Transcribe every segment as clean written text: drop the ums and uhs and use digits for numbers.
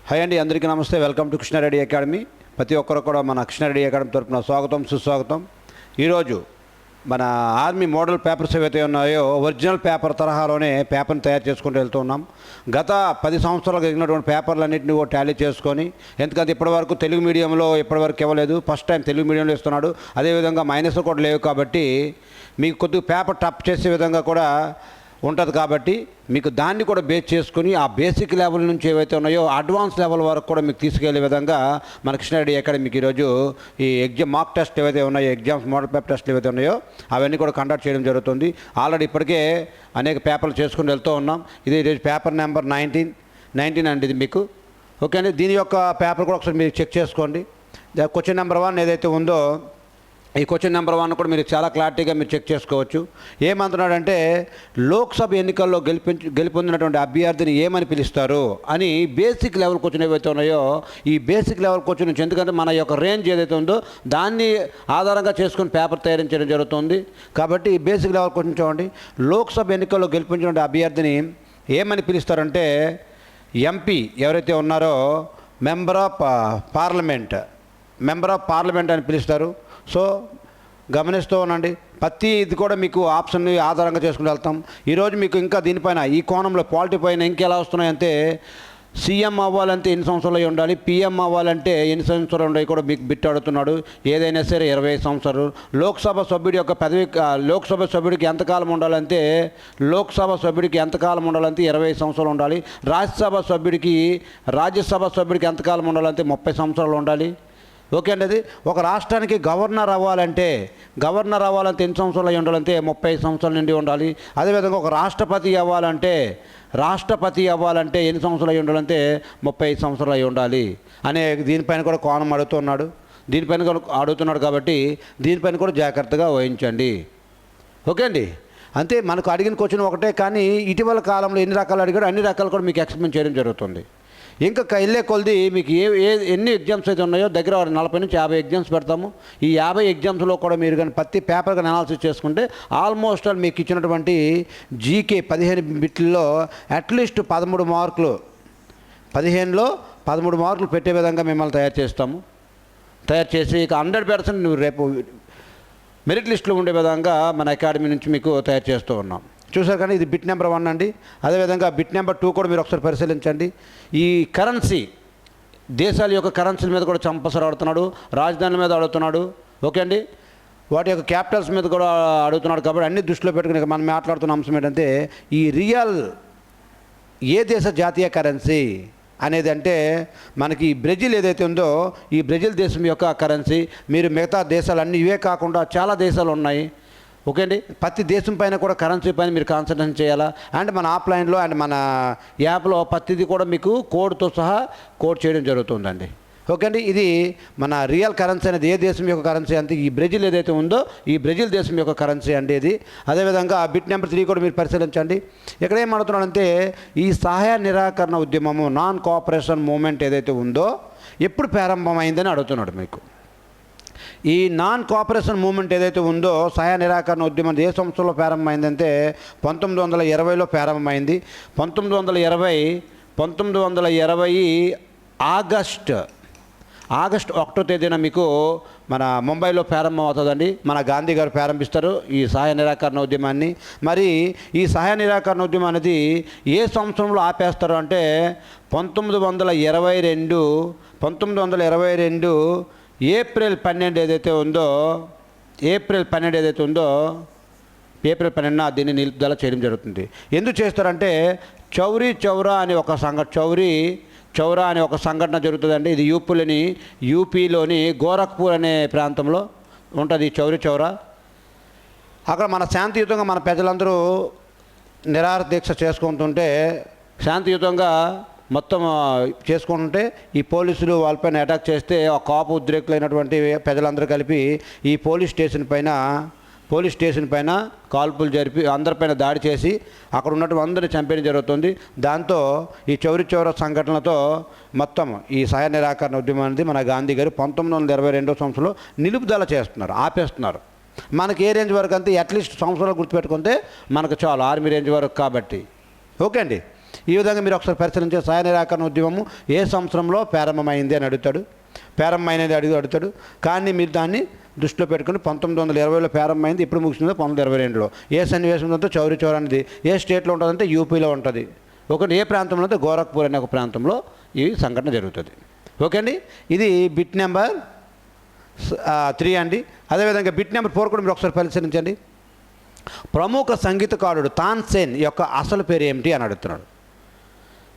Hi అండి, అందరికీ నమస్తే. Welcome to Krishna Reddy academy. ప్రతి ఒక్కరు కూడా మన కృష్ణారెడ్డి అకాడమీ తరపున స్వాగతం, సుస్వాగతం. ఈరోజు మన ఆర్మీ మోడల్ పేపర్స్ ఏవైతే ఉన్నాయో ఒరిజినల్ పేపర్ తరహాలోనే పేపర్ని తయారు చేసుకుంటూ వెళ్తూ ఉన్నాం. గత 10 సంవత్సరాలకు జరిగినటువంటి పేపర్లన్నింటినీ కూడా టాలీ చేసుకొని, ఎందుకంటే ఇప్పటివరకు తెలుగు మీడియంలో ఇప్పటివరకు ఇవ్వలేదు, ఫస్ట్ టైం తెలుగు మీడియంలో ఇస్తున్నాడు. అదేవిధంగా మైనస్ కూడా లేవు కాబట్టి మీకు కొద్దిగా పేపర్ టప్ చేసే విధంగా కూడా ఉంటుంది. కాబట్టి మీకు దాన్ని కూడా బేస్ చేసుకుని ఆ బేసిక్ లెవెల్ నుంచి ఏవైతే ఉన్నాయో అడ్వాన్స్ లెవెల్ వరకు కూడా మీకు తీసుకెళ్లే విధంగా మన కృష్ణారెడ్డి అకాడమీకి ఈరోజు ఈ ఎగ్జామ్ మాక్ టెస్ట్ ఏవైతే ఉన్నాయో, ఎగ్జామ్స్ మోడల్ పేపర్ టెస్ట్లు ఏవైతే ఉన్నాయో అవన్నీ కూడా కండక్ట్ చేయడం జరుగుతుంది. ఆల్రెడీ ఇప్పటికే అనేక పేపర్లు చేసుకుని వెళ్తూ ఉన్నాం. ఇది ఈరోజు పేపర్ నెంబర్ 19 అండి. ఇది మీకు ఓకే అండి. దీని యొక్క పేపర్ కూడా ఒకసారి మీరు చెక్ చేసుకోండి. క్వశ్చన్ నెంబర్ 1 ఏదైతే ఉందో ఈ క్వశ్చన్ నెంబర్ 1 కూడా మీరు చాలా క్లారిటీగా మీరు చెక్ చేసుకోవచ్చు. ఏమంటున్నాడంటే, లోక్సభ ఎన్నికల్లో గెలుపొందినటువంటి అభ్యర్థిని ఏమని పిలుస్తారు అని బేసిక్ లెవెల్ క్వశ్చన్ ఏవైతే ఉన్నాయో ఈ బేసిక్ లెవెల్ క్వశ్చన్ నుంచి, ఎందుకంటే మన యొక్క రేంజ్ ఏదైతే ఉందో దాన్ని ఆధారంగా చేసుకుని పేపర్ తయారు చేయడం జరుగుతుంది. కాబట్టి ఈ బేసిక్ లెవెల్ క్వశ్చన్ చూడండి. లోక్సభ ఎన్నికల్లో గెలుపొందినటువంటి అభ్యర్థిని ఏమని పిలుస్తారంటే, ఎంపీ ఎవరైతే ఉన్నారో మెంబర్ ఆఫ్ పార్లమెంట్ అని పిలుస్తారు. సో గమనిస్తూ ఉండండి. ప్రతి ఇది కూడా మీకు ఆప్షన్ని ఆధారంగా చేసుకుని వెళ్తాం. ఈరోజు మీకు ఇంకా దీనిపైన ఈ కోణంలో పాలిటీ పైన ఇంకెలా వస్తున్నాయంటే, సీఎం అవ్వాలంటే ఎన్ని సంవత్సరాలు ఉండాలి, పీఎం అవ్వాలంటే ఎన్ని సంవత్సరాలు ఉండాలి కూడా మీకు బిట్ అడుగుతున్నాడు. ఏదైనా సరే 25 సంవత్సరాలు. లోక్సభ సభ్యుడి యొక్క పదవి, లోక్సభ సభ్యుడికి ఎంతకాలం ఉండాలంటే 25 సంవత్సరాలు ఉండాలి. రాజ్యసభ సభ్యుడికి ఎంతకాలం ఉండాలంటే 30 సంవత్సరాలు ఉండాలి. ఓకే అండి. అది ఒక రాష్ట్రానికి గవర్నర్ అవ్వాలంటే ఎన్ని సంవత్సరాలు అయి ఉండాలంటే 30 సంవత్సరాల నుండి ఉండాలి. అదేవిధంగా ఒక రాష్ట్రపతి అవ్వాలంటే ఎన్ని సంవత్సరాలు అయి ఉండాలంటే 35 సంవత్సరాలు అయి ఉండాలి అనే దీనిపైన కూడా కోణం అడుగుతున్నాడు. కాబట్టి దీనిపైన కూడా జాగ్రత్తగా వహించండి. ఓకే అండి. అంతే, మనకు అడిగిన క్వశ్చన్ ఒకటే, కానీ ఇటీవల కాలంలో ఎన్ని రకాలు అడిగాడు అన్ని రకాలు కూడా మీకు ఎక్స్ప్లెయిన్ చేయడం జరుగుతుంది. ఇంకా వెళ్ళే కొలది మీకు ఎన్ని ఎగ్జామ్స్ అయితే ఉన్నాయో దగ్గర 40 నుంచి 50 ఎగ్జామ్స్ పెడతాము. ఈ 50 ఎగ్జామ్స్లో కూడా మీరు కానీ ప్రతి పేపర్ కానీ అనాలిసిస్ చేసుకుంటే ఆల్మోస్ట్ ఆల్ మీకు ఇచ్చినటువంటి జీకే 15 బిట్లలో అట్లీస్ట్ 13 మార్కులు, 15లో 13 మార్కులు పెట్టే విధంగా మిమ్మల్ని తయారు చేసి ఇక 100% నువ్వు రేపు మెరిట్ లిస్టులో ఉండే విధంగా మన అకాడమీ నుంచి మీకు తయారు చేస్తూ ఉన్నాం. చూసారు కానీ ఇది బిట్ నెంబర్ 1 అండి. అదేవిధంగా బిట్ నెంబర్ 2 కూడా మీరు ఒకసారి పరిశీలించండి. ఈ కరెన్సీ, దేశాల యొక్క కరెన్సీల మీద కూడా చంపసరు అడుగుతున్నాడు, రాజధానుల మీద అడుగుతున్నాడు. ఓకే అండి. వాటి యొక్క క్యాపిటల్స్ మీద కూడా అడుగుతున్నాడు. కాబట్టి అన్ని దృష్టిలో పెట్టుకుని మనం మాట్లాడుతున్న అంశం ఏంటంటే, ఈ రియల్ ఏ దేశ జాతీయ కరెన్సీ అనేది అంటే మనకి బ్రెజిల్ ఏదైతే ఉందో ఈ బ్రెజిల్ దేశం యొక్క కరెన్సీ. మీరు మిగతా దేశాలన్నీ ఇవే కాకుండా చాలా దేశాలు ఉన్నాయి. ఓకే అండి. ప్రతి దేశం పైన కూడా కరెన్సీ పైన మీరు కాన్సన్ట్రేషన్ చేయాలా. అండ్ మన ఆఫ్లైన్లో అండ్ మన యాప్లో ప్రతిదీ కూడా మీకు కోడ్తో సహా కోడ్ చేయడం జరుగుతుందండి. ఓకే అండి. ఇది మన రియల్ కరెన్సీ అనేది ఏ దేశం యొక్క కరెన్సీ అంటే ఈ బ్రెజిల్ ఏదైతే ఉందో ఈ బ్రెజిల్ దేశం యొక్క కరెన్సీ అండి ఇది. అదేవిధంగా బిట్ నెంబర్ 3 కూడా మీరు పరిశీలించండి. ఇక్కడ ఏమడుగుతున్నాడంటే, ఈ సహాయ నిరాకరణ ఉద్యమము, నాన్ కోఆపరేషన్ మూమెంట్ ఏదైతే ఉందో ఎప్పుడు ప్రారంభమైందని అడుగుతున్నాడు మీకు. ఈ నాన్ కోఆపరేషన్ మూమెంట్ ఏదైతే ఉందో సహాయ నిరాకరణ ఉద్యమం ఏ సంవత్సరంలో ప్రారంభమైందంటే 1920లో ప్రారంభమైంది. 1920 ఆగస్ట్ 1వ తేదీన మీకు మన ముంబైలో ప్రారంభం అవుతుందండి. మన గాంధీ గారు ప్రారంభిస్తారు ఈ సహాయ నిరాకరణ ఉద్యమాన్ని. మరి ఈ సహాయ నిరాకరణ ఉద్యమం అనేది ఏ సంవత్సరంలో ఆపేస్తారు అంటే 1922 ఏప్రిల్ 12 ఏదైతే ఉందో ఏప్రిల్ 12న దీన్ని నిలుపుదల చేయడం జరుగుతుంది. ఎందుకు చేస్తారంటే చౌరీ చౌరా అనే ఒక సంఘటన జరుగుతుందండి. ఇది యూపీలోని గోరఖ్పూర్ అనే ప్రాంతంలో ఉంటుంది చౌరీ చౌరా. అక్కడ మన శాంతియుతంగా మన ప్రజలందరూ నిరాహార దీక్ష చేసుకుంటుంటే, శాంతియుతంగా మొత్తం చేసుకుంటుంటే ఈ పోలీసులు వాళ్ళపైన అటాక్ చేస్తే ఆ కాపు ఉద్రేకులైనటువంటి ప్రజలందరూ కలిపి ఈ పోలీస్ స్టేషన్ పైన కాల్పులు జరిపి అందరిపైన దాడి చేసి అక్కడ ఉన్నటువంటి అందరినీ చంపేయడం జరుగుతుంది. దాంతో ఈ చౌరీ చౌరా సంఘటనలతో మొత్తం ఈ సహాయ నిరాకరణ ఉద్యమం అనేది మన గాంధీ గారు 1922 సంవత్సరంలో నిలుపుదల ఆపేస్తున్నారు. మనకి ఏ రేంజ్ వరకు అంతే అట్లీస్ట్ సంవత్సరాలు గుర్తుపెట్టుకుంటే మనకు చాలు, ఆర్మీ రేంజ్ వరకు కాబట్టి. ఓకే అండి. ఈ విధంగా మీరు ఒకసారి పరిశీలించే సాయ నిరాకరణ ఉద్యమము ఏ సంవత్సరంలో ప్రారంభమైంది అని ప్రారంభమైనది అడుగుతాడు. కానీ మీరు దాన్ని దృష్టిలో పెట్టుకుని 1920లో ప్రారంభమైంది, ఇప్పుడు ముగిసిందో 1922లో. ఏ సన్నివేశం ఉందో చౌరీ చౌరా అనేది ఏ స్టేట్లో ఉంటుందంటే యూపీలో ఉంటుంది. ఒకటి ఏ ప్రాంతంలో అంటే గోరఖ్పూర్ అనే ఒక ప్రాంతంలో ఈ సంఘటన జరుగుతుంది. ఓకే అండి, ఇది బిట్ నెంబర్ 3 అండి. అదేవిధంగా బిట్ నెంబర్ 4 కూడా మీరు ఒకసారి పరిశీలించండి. ప్రముఖ సంగీతకారుడు తాన్సేన్ యొక్క అసలు పేరు ఏమిటి అని అడుగుతున్నాడు.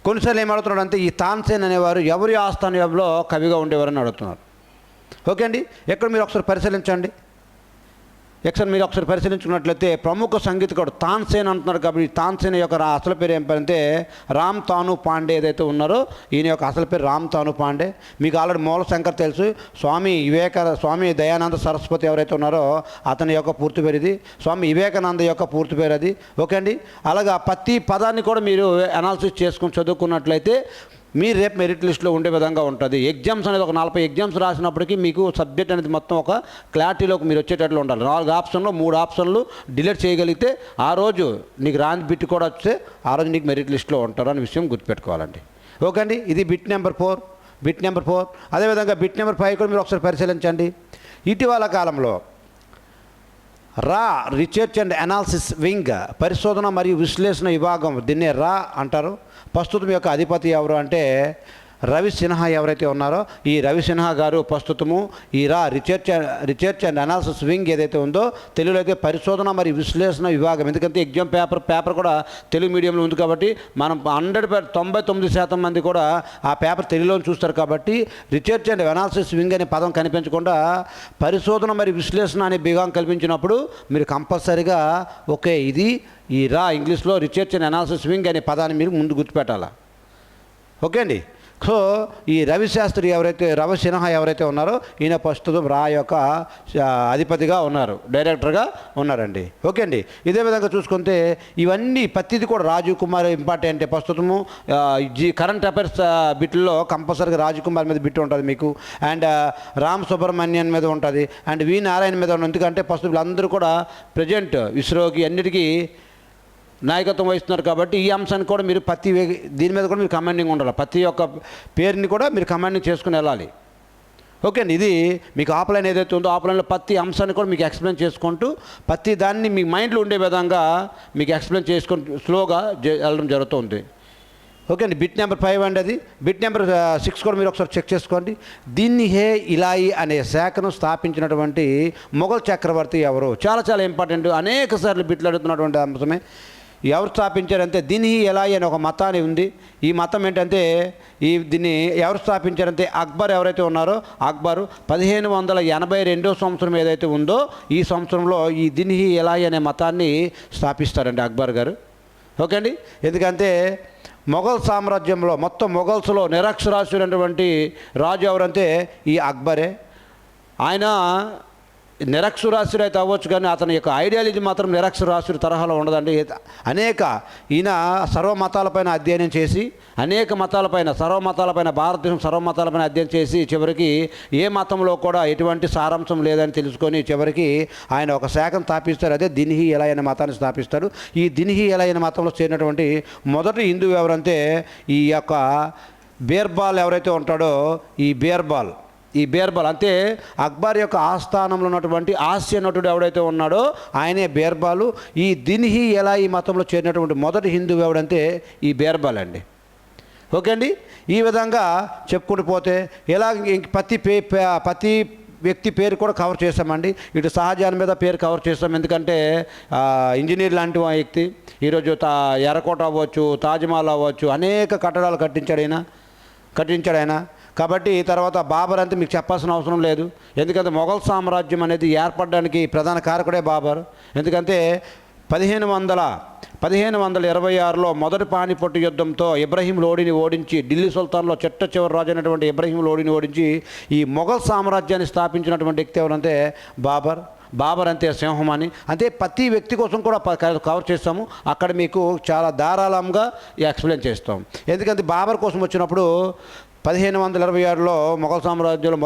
కొన్నిసార్లు ఏం అడుగుతున్నాడు అంటే ఈ తాన్సేన్ అనేవారు ఎవరి ఆస్థానంలో కవిగా ఉండేవారని అడుగుతున్నారు. ఓకే అండి, ఎక్కడ మీరు ఒకసారి పరిశీలించండి. మీరు ఒకసారి పరిశీలించుకున్నట్లయితే ప్రముఖ సంగీతకారుడు తాన్సేన్ అంటున్నారు. కాబట్టి తాన్సేన్ యొక్క అసలు పేరు ఏమిటంటే రామ్ తాను పాండే ఏదైతే ఉన్నారో ఈయన యొక్క అసలు పేరు రామ్ తాను పాండే. మీకు ఆల్రెడీ మూలశంకర్ తెలుసు. స్వామి దయానంద సరస్వతి ఎవరైతే ఉన్నారో అతని యొక్క పూర్తి పేరు ఇది. స్వామి వివేకానంద యొక్క పూర్తి పేరు అది. ఓకే అండి, అలాగా ప్రతి పదాన్ని కూడా మీరు అనాలిసిస్ చేసుకుని చదువుకున్నట్లయితే మీరు రేపు మెరిట్ లిస్ట్లో ఉండే విధంగా ఉంటుంది. ఎగ్జామ్స్ అనేది ఒక 40 ఎగ్జామ్స్ రాసినప్పటికీ మీకు సబ్జెక్ట్ అనేది మొత్తం ఒక క్లారిటీలోకి మీరు వచ్చేటట్లు ఉండాలి. 4 ఆప్షన్లు 3 ఆప్షన్లు డిలీట్ చేయగలిగితే ఆ రోజు నీకు రాని బిట్ కూడా వస్తే ఆ రోజు నీకు మెరిట్ లిస్ట్లో ఉంటారు అనే విషయం గుర్తుపెట్టుకోవాలండి. ఓకే అండి, ఇది బిట్ నెంబర్ 4. అదేవిధంగా బిట్ నెంబర్ 5 కూడా మీరు ఒకసారి పరిశీలించండి. ఇటీవల కాలంలో రీసెర్చ్ అండ్ అనాలిసిస్ వింగ్ పరిశోధన మరియు విశ్లేషణ విభాగం, దీన్నే అంటారు. ప్రస్తుతం యొక్క అధిపతి ఎవరు అంటే రవి సిన్హా ఎవరైతే ఉన్నారో ఈ రవి సిన్హా గారు ప్రస్తుతము ఈ రీసెర్చ్ అండ్ అనాలిసిస్ వింగ్ ఏదైతే ఉందో తెలుగులో అయితే పరిశోధన మరియు విశ్లేషణ విభాగం. ఎందుకంటే ఎగ్జామ్ పేపర్ కూడా తెలుగు మీడియంలో ఉంది కాబట్టి మనం 99% మంది కూడా ఆ పేపర్ తెలుగులో చూస్తారు. కాబట్టి రీసెర్చ్ అండ్ అనాలిసిస్ వింగ్ అనే పదం కనిపించకుండా పరిశోధన మరియు విశ్లేషణ అనే విభాగం కల్పించినప్పుడు మీరు కంపల్సరీగా ఓకే ఇది ఈ ఇంగ్లీష్లో రీసెర్చ్ అండ్ అనాలిసిస్ వింగ్ అనే పదాన్ని మీరు ముందు గుర్తుపెట్టాలా. ఓకే అండి, సో ఈ రవి సిన్హా ఎవరైతే ఉన్నారో ఈయన ప్రస్తుతం యొక్క అధిపతిగా ఉన్నారు, డైరెక్టర్గా ఉన్నారండి. ఓకే అండి, ఇదే విధంగా చూసుకుంటే ఇవన్నీ ప్రతిది కూడా రాజీవ్ కుమార్ ఇంపార్టెంట్. ప్రస్తుతము కరెంట్ అఫైర్స్ బిట్లో కంపల్సరీగా రాజీవ్ కుమార్ మీద బిట్ ఉంటుంది మీకు, అండ్ రామ్ సుబ్రహ్మణ్యన్ మీద ఉంటుంది, అండ్ వి నారాయణ మీద ఉంటుంది. ఎందుకంటే ప్రస్తుతం వీళ్ళందరూ కూడా ప్రజెంట్ ఇస్రోకి అన్నిటికీ నాయకత్వం వహిస్తున్నారు. కాబట్టి ఈ అంశాన్ని కూడా మీరు దీని మీద కూడా మీరు కమాండింగ్ ఉండాలి. ప్రతి ఒక్క పేరుని కూడా మీరు కమాండింగ్ చేసుకుని వెళ్ళాలి. ఓకే అండి, ఇది మీకు ఆఫ్లైన్ ఏదైతే ఉందో ఆఫ్లైన్లో ప్రతి అంశాన్ని కూడా మీకు ఎక్స్ప్లెయిన్ చేసుకుంటూ ప్రతి దాన్ని మీ మైండ్లో ఉండే విధంగా మీకు ఎక్స్ప్లెయిన్ చేసుకుంటూ స్లోగా వెళ్ళడం జరుగుతుంది. ఓకే అండి, బిట్ నెంబర్ 5 అండి అది. బిట్ నెంబర్ 6 కూడా మీరు ఒకసారి చెక్ చేసుకోండి. దీన్ని ఇలాయి అనే శాఖను స్థాపించినటువంటి మొఘల్ చక్రవర్తి ఎవరు? చాలా ఇంపార్టెంట్, అనేక సార్లు బిట్లు అడుగుతున్నటువంటి అంశమే. ఎవరు స్థాపించారంటే దీన్ని ఇలాయి అనే ఒక మతాన్ని ఉంది. ఈ మతం ఏంటంటే దీన్ని ఎవరు స్థాపించారంటే అక్బర్ ఎవరైతే ఉన్నారో అక్బరు 1582 సంవత్సరం ఏదైతే ఉందో ఈ సంవత్సరంలో ఈ దీన్ని ఇలాయి అనే మతాన్ని స్థాపిస్తారండి అక్బర్ గారు. ఓకే అండి, ఎందుకంటే మొఘల్ సామ్రాజ్యంలో మొత్తం మొఘల్స్లో నిరక్షరాస్యుడైనటువంటి రాజు ఎవరంటే ఈ అక్బరే. ఆయన నిరక్షరాస్యుడు అయితే అవ్వచ్చు కానీ అతని యొక్క ఐడియాలజీ మాత్రం నిరక్షరాస్యుడి తరహాలో ఉండదండి. ఈయన సర్వమతాలపైన అధ్యయనం చేసి భారతదేశం సర్వమతాలపైన అధ్యయనం చేసి చివరికి ఏ మతంలో కూడా ఎటువంటి సారాంశం లేదని తెలుసుకొని చివరికి ఆయన ఒక శాఖను స్థాపిస్తారు. అదే దిన్హి ఇలాయి అనే మతాన్ని స్థాపిస్తారు. ఈ దిన్హి ఇలాయి అనే మతంలో చేరినటువంటి మొదటి హిందువు ఎవరంటే ఈ యొక్క బీర్బాల్ ఎవరైతే ఉంటాడో ఈ బీర్బల్ అంటే అక్బర్ యొక్క ఆస్థానంలో ఉన్నటువంటి హాస్య నటుడు ఎవడైతే ఉన్నాడో ఆయనే బీర్బాలు. ఈ దిన్హి ఇలాయి మతంలో చేరినటువంటి మొదటి హిందువు ఎవడంటే ఈ బీర్బల్ అండి. ఓకే అండి, ఈ విధంగా చెప్పుకుంటూ పోతే ఇలా ప్రతి వ్యక్తి పేరు కూడా కవర్ చేస్తామండి. ఇటు షాజహాన్ మీద పేరు కవర్ చేస్తాం, ఎందుకంటే ఇంజనీర్ లాంటి వ్యక్తి. ఈరోజు ఎర్రకోట అవ్వచ్చు, తాజ్మహల్ అవ్వచ్చు, అనేక కట్టడాలు కట్టించాడు ఆయన. కాబట్టి తర్వాత బాబర్ అంటే మీకు చెప్పాల్సిన అవసరం లేదు, ఎందుకంటే మొఘల్ సామ్రాజ్యం అనేది ఏర్పడడానికి ప్రధాన కారకుడే బాబర్. ఎందుకంటే 1526లో మొదటి పానిపట్టు యుద్ధంతో ఇబ్రహీం లోడీని ఓడించి ఢిల్లీ సుల్తాన్లో చివరి రాజు అయినటువంటి ఇబ్రహీం లోడీని ఓడించి ఈ మొఘల్ సామ్రాజ్యాన్ని స్థాపించినటువంటి వ్యక్తి ఎవరంటే బాబర్. బాబర్ అంతే సింహం అని, అంతే ప్రతి వ్యక్తి కోసం కూడా కవర్ చేస్తాము. అక్కడ మీకు చాలా ధారాళంగా ఎక్స్ప్లెయిన్ చేస్తాం. ఎందుకంటే బాబర్ కోసం వచ్చినప్పుడు 1526లో మొఘల్ సామ్రాజ్యంలో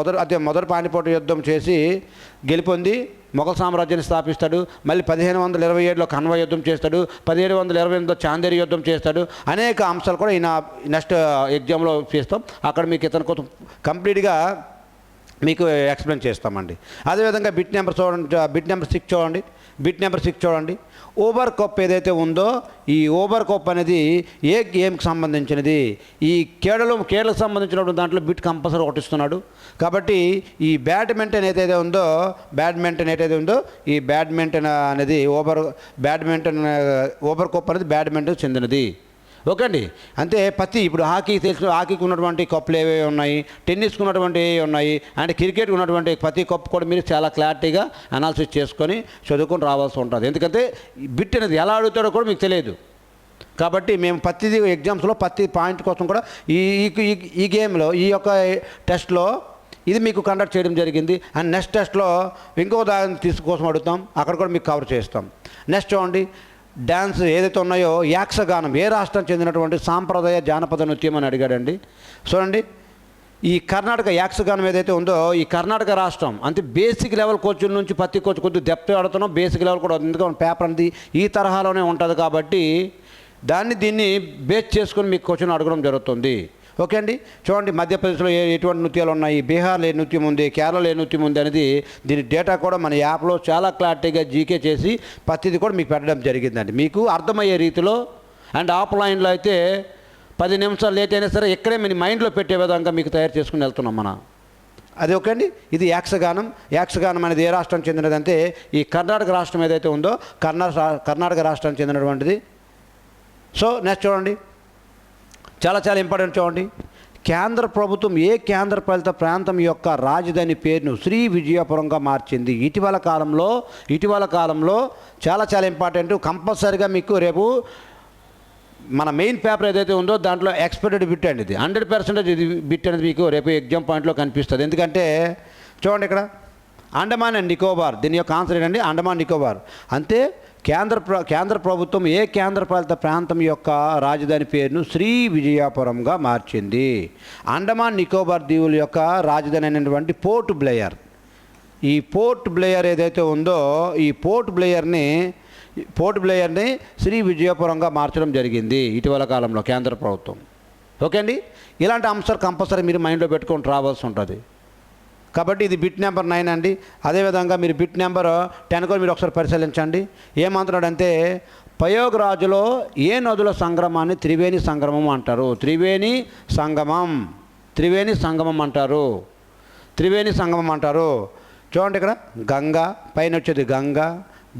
మొదటి పానిపట్టు యుద్ధం చేసి గెలుపొంది మొఘల్ సామ్రాజ్యాన్ని స్థాపిస్తాడు. మళ్ళీ 1527లో కన్వా యుద్ధం చేస్తాడు. 1728లో చాందేరి యుద్ధం చేస్తాడు. అనేక అంశాలు కూడా ఈయన నెక్స్ట్ ఎగ్జామ్లో చేస్తాం. అక్కడ మీకు ఇతని కోసం కంప్లీట్గా మీకు ఎక్స్ప్లెయిన్ చేస్తామండి. అదేవిధంగా బిట్ నెంబర్ 6 చూడండి. బిట్ నెంబర్ 6 చూడండి. ఓవర్ కప్ ఏదైతే ఉందో ఈ ఓవర్ కప్ అనేది ఏ గేమ్కి సంబంధించినది? ఈ కేడలకు సంబంధించినటువంటి దాంట్లో బిట్ కంపల్సరీ ఒకటి ఇస్తున్నాడు. కాబట్టి ఈ బ్యాడ్మింటన్ ఏదైతే ఉందో ఈ బ్యాడ్మింటన్ అనేది ఓవర్ కప్ అనేది బ్యాడ్మింటన్ చెందినది. ఓకే అండి. అంతే ఇప్పుడు హాకీకి ఉన్నటువంటి కప్పులు ఏవేవి ఉన్నాయి, టెన్నిస్కి ఉన్నటువంటి ఏవి ఉన్నాయి, అండ్ క్రికెట్కి ఉన్నటువంటి ప్రతి కప్పు కూడా మీరు చాలా క్లారిటీగా అనాలిసిస్ చేసుకొని చదువుకొని రావాల్సి ఉంటుంది. ఎందుకంటే బిట్ అనేది ఎలా అడుగుతాడో కూడా మీకు తెలియదు. కాబట్టి మేము ప్రతిదీ ఎగ్జామ్స్లో ప్రతి పాయింట్ కోసం కూడా ఈ గేమ్లో ఈ యొక్క టెస్ట్లో ఇది మీకు కండక్ట్ చేయడం జరిగింది. అండ్ నెక్స్ట్ టెస్ట్లో ఇంకో దాని కోసం అడుగుతాం, అక్కడ కూడా మీకు కవర్ చేస్తాం. నెక్స్ట్ చూడండి, డ్యాన్స్ ఏదైతే ఉన్నాయో యాక్షగానం ఏ రాష్ట్రం చెందినటువంటి సాంప్రదాయ జానపద నృత్యం అని అడిగాడండి. చూడండి, ఈ కర్ణాటక యాక్షగానం ఏదైతే ఉందో ఈ కర్ణాటక రాష్ట్రం అంతే బేసిక్ లెవెల్ కోచ్ల నుంచి ప్రతి కోచ్ కొద్దిగా డెప్త్ ఆడుతున్నాం. బేసిక్ లెవెల్ కూడా ఎందుకంటే పేపర్ అనేది ఈ తరహాలోనే ఉంటుంది కాబట్టి దీన్ని బేస్ చేసుకొని మీకు క్వశ్చన్ అడగడం జరుగుతుంది. ఓకే అండి. చూడండి, మధ్యప్రదేశ్లో ఎటువంటి నృత్యాలు ఉన్నాయి, బీహార్లో ఏ నృత్యం ఉంది, కేరళలో ఏ నృత్యం ఉంది అనేది దీని డేటా కూడా మన యాప్లో చాలా క్లారిటీగా జీకే చేసి ప్రతిదీ కూడా మీకు పెట్టడం జరిగిందండి. మీకు అర్థమయ్యే రీతిలో. అండ్ ఆఫ్లైన్లో అయితే 10 నిమిషాలు లేట్ అయినా సరే ఇక్కడే మీ మైండ్లో పెట్టే విధంగా మీకు తయారు చేసుకుని వెళ్తున్నాం మనం. అది ఓకే అండి. ఇది యాక్షగానం అనేది ఏ రాష్ట్రం చెందినదంటే ఈ కర్ణాటక రాష్ట్రం ఏదైతే ఉందో కర్ణాటక రాష్ట్రానికి చెందినటువంటిది. సో నెక్స్ట్ చూడండి, చాలా ఇంపార్టెంట్. చూడండి, కేంద్ర ప్రభుత్వం ఏ కేంద్రపాలిత ప్రాంతం యొక్క రాజధాని పేరును శ్రీ విజయపురంగా మార్చింది? ఇటీవల కాలంలో చాలా ఇంపార్టెంట్. కంపల్సరీగా మీకు రేపు మన మెయిన్ పేపర్ ఏదైతే ఉందో దాంట్లో ఎక్స్పెక్టెడ్ బిట్ అండి. ఇది 100% ఇది బిట్ అనేది మీకు రేపు ఎగ్జామ్ పాయింట్లో కనిపిస్తుంది. ఎందుకంటే చూడండి, ఇక్కడ అండమాన్ అండ్ నికోబార్, దీని యొక్క ఆన్సర్ ఏంటండి? అండమాన్ నికోబార్. అంతే కేంద్ర ప్రభుత్వం ఏ కేంద్రపాలిత ప్రాంతం యొక్క రాజధాని పేరును శ్రీ విజయపురంగా మార్చింది? అండమాన్ నికోబార్ దీవుల యొక్క రాజధాని అయినటువంటి పోర్ట్ బ్లేయర్. ఈ పోర్ట్ బ్లేయర్ ఏదైతే ఉందో ఈ పోర్ట్ బ్లేయర్ని శ్రీ విజయపురంగా మార్చడం జరిగింది ఇటీవల కాలంలో కేంద్ర ప్రభుత్వం. ఓకే అండి. ఇలాంటి అంశాలు కంపల్సరీ మీరు మైండ్లో పెట్టుకొని రావాల్సి ఉంటుంది. కాబట్టి ఇది బిట్ నెంబర్ 9 అండి. అదేవిధంగా మీరు బిట్ నెంబర్ 10 కూడా మీరు ఒకసారి పరిశీలించండి. ఏమంటున్నాడంటే ప్రయాగ్రాజ్లో ఏ నదుల సంగమాన్ని త్రివేణి సంగమం అంటారు? త్రివేణి సంగమం అంటారు. చూడండి, ఇక్కడ గంగా పైన వచ్చేది గంగా,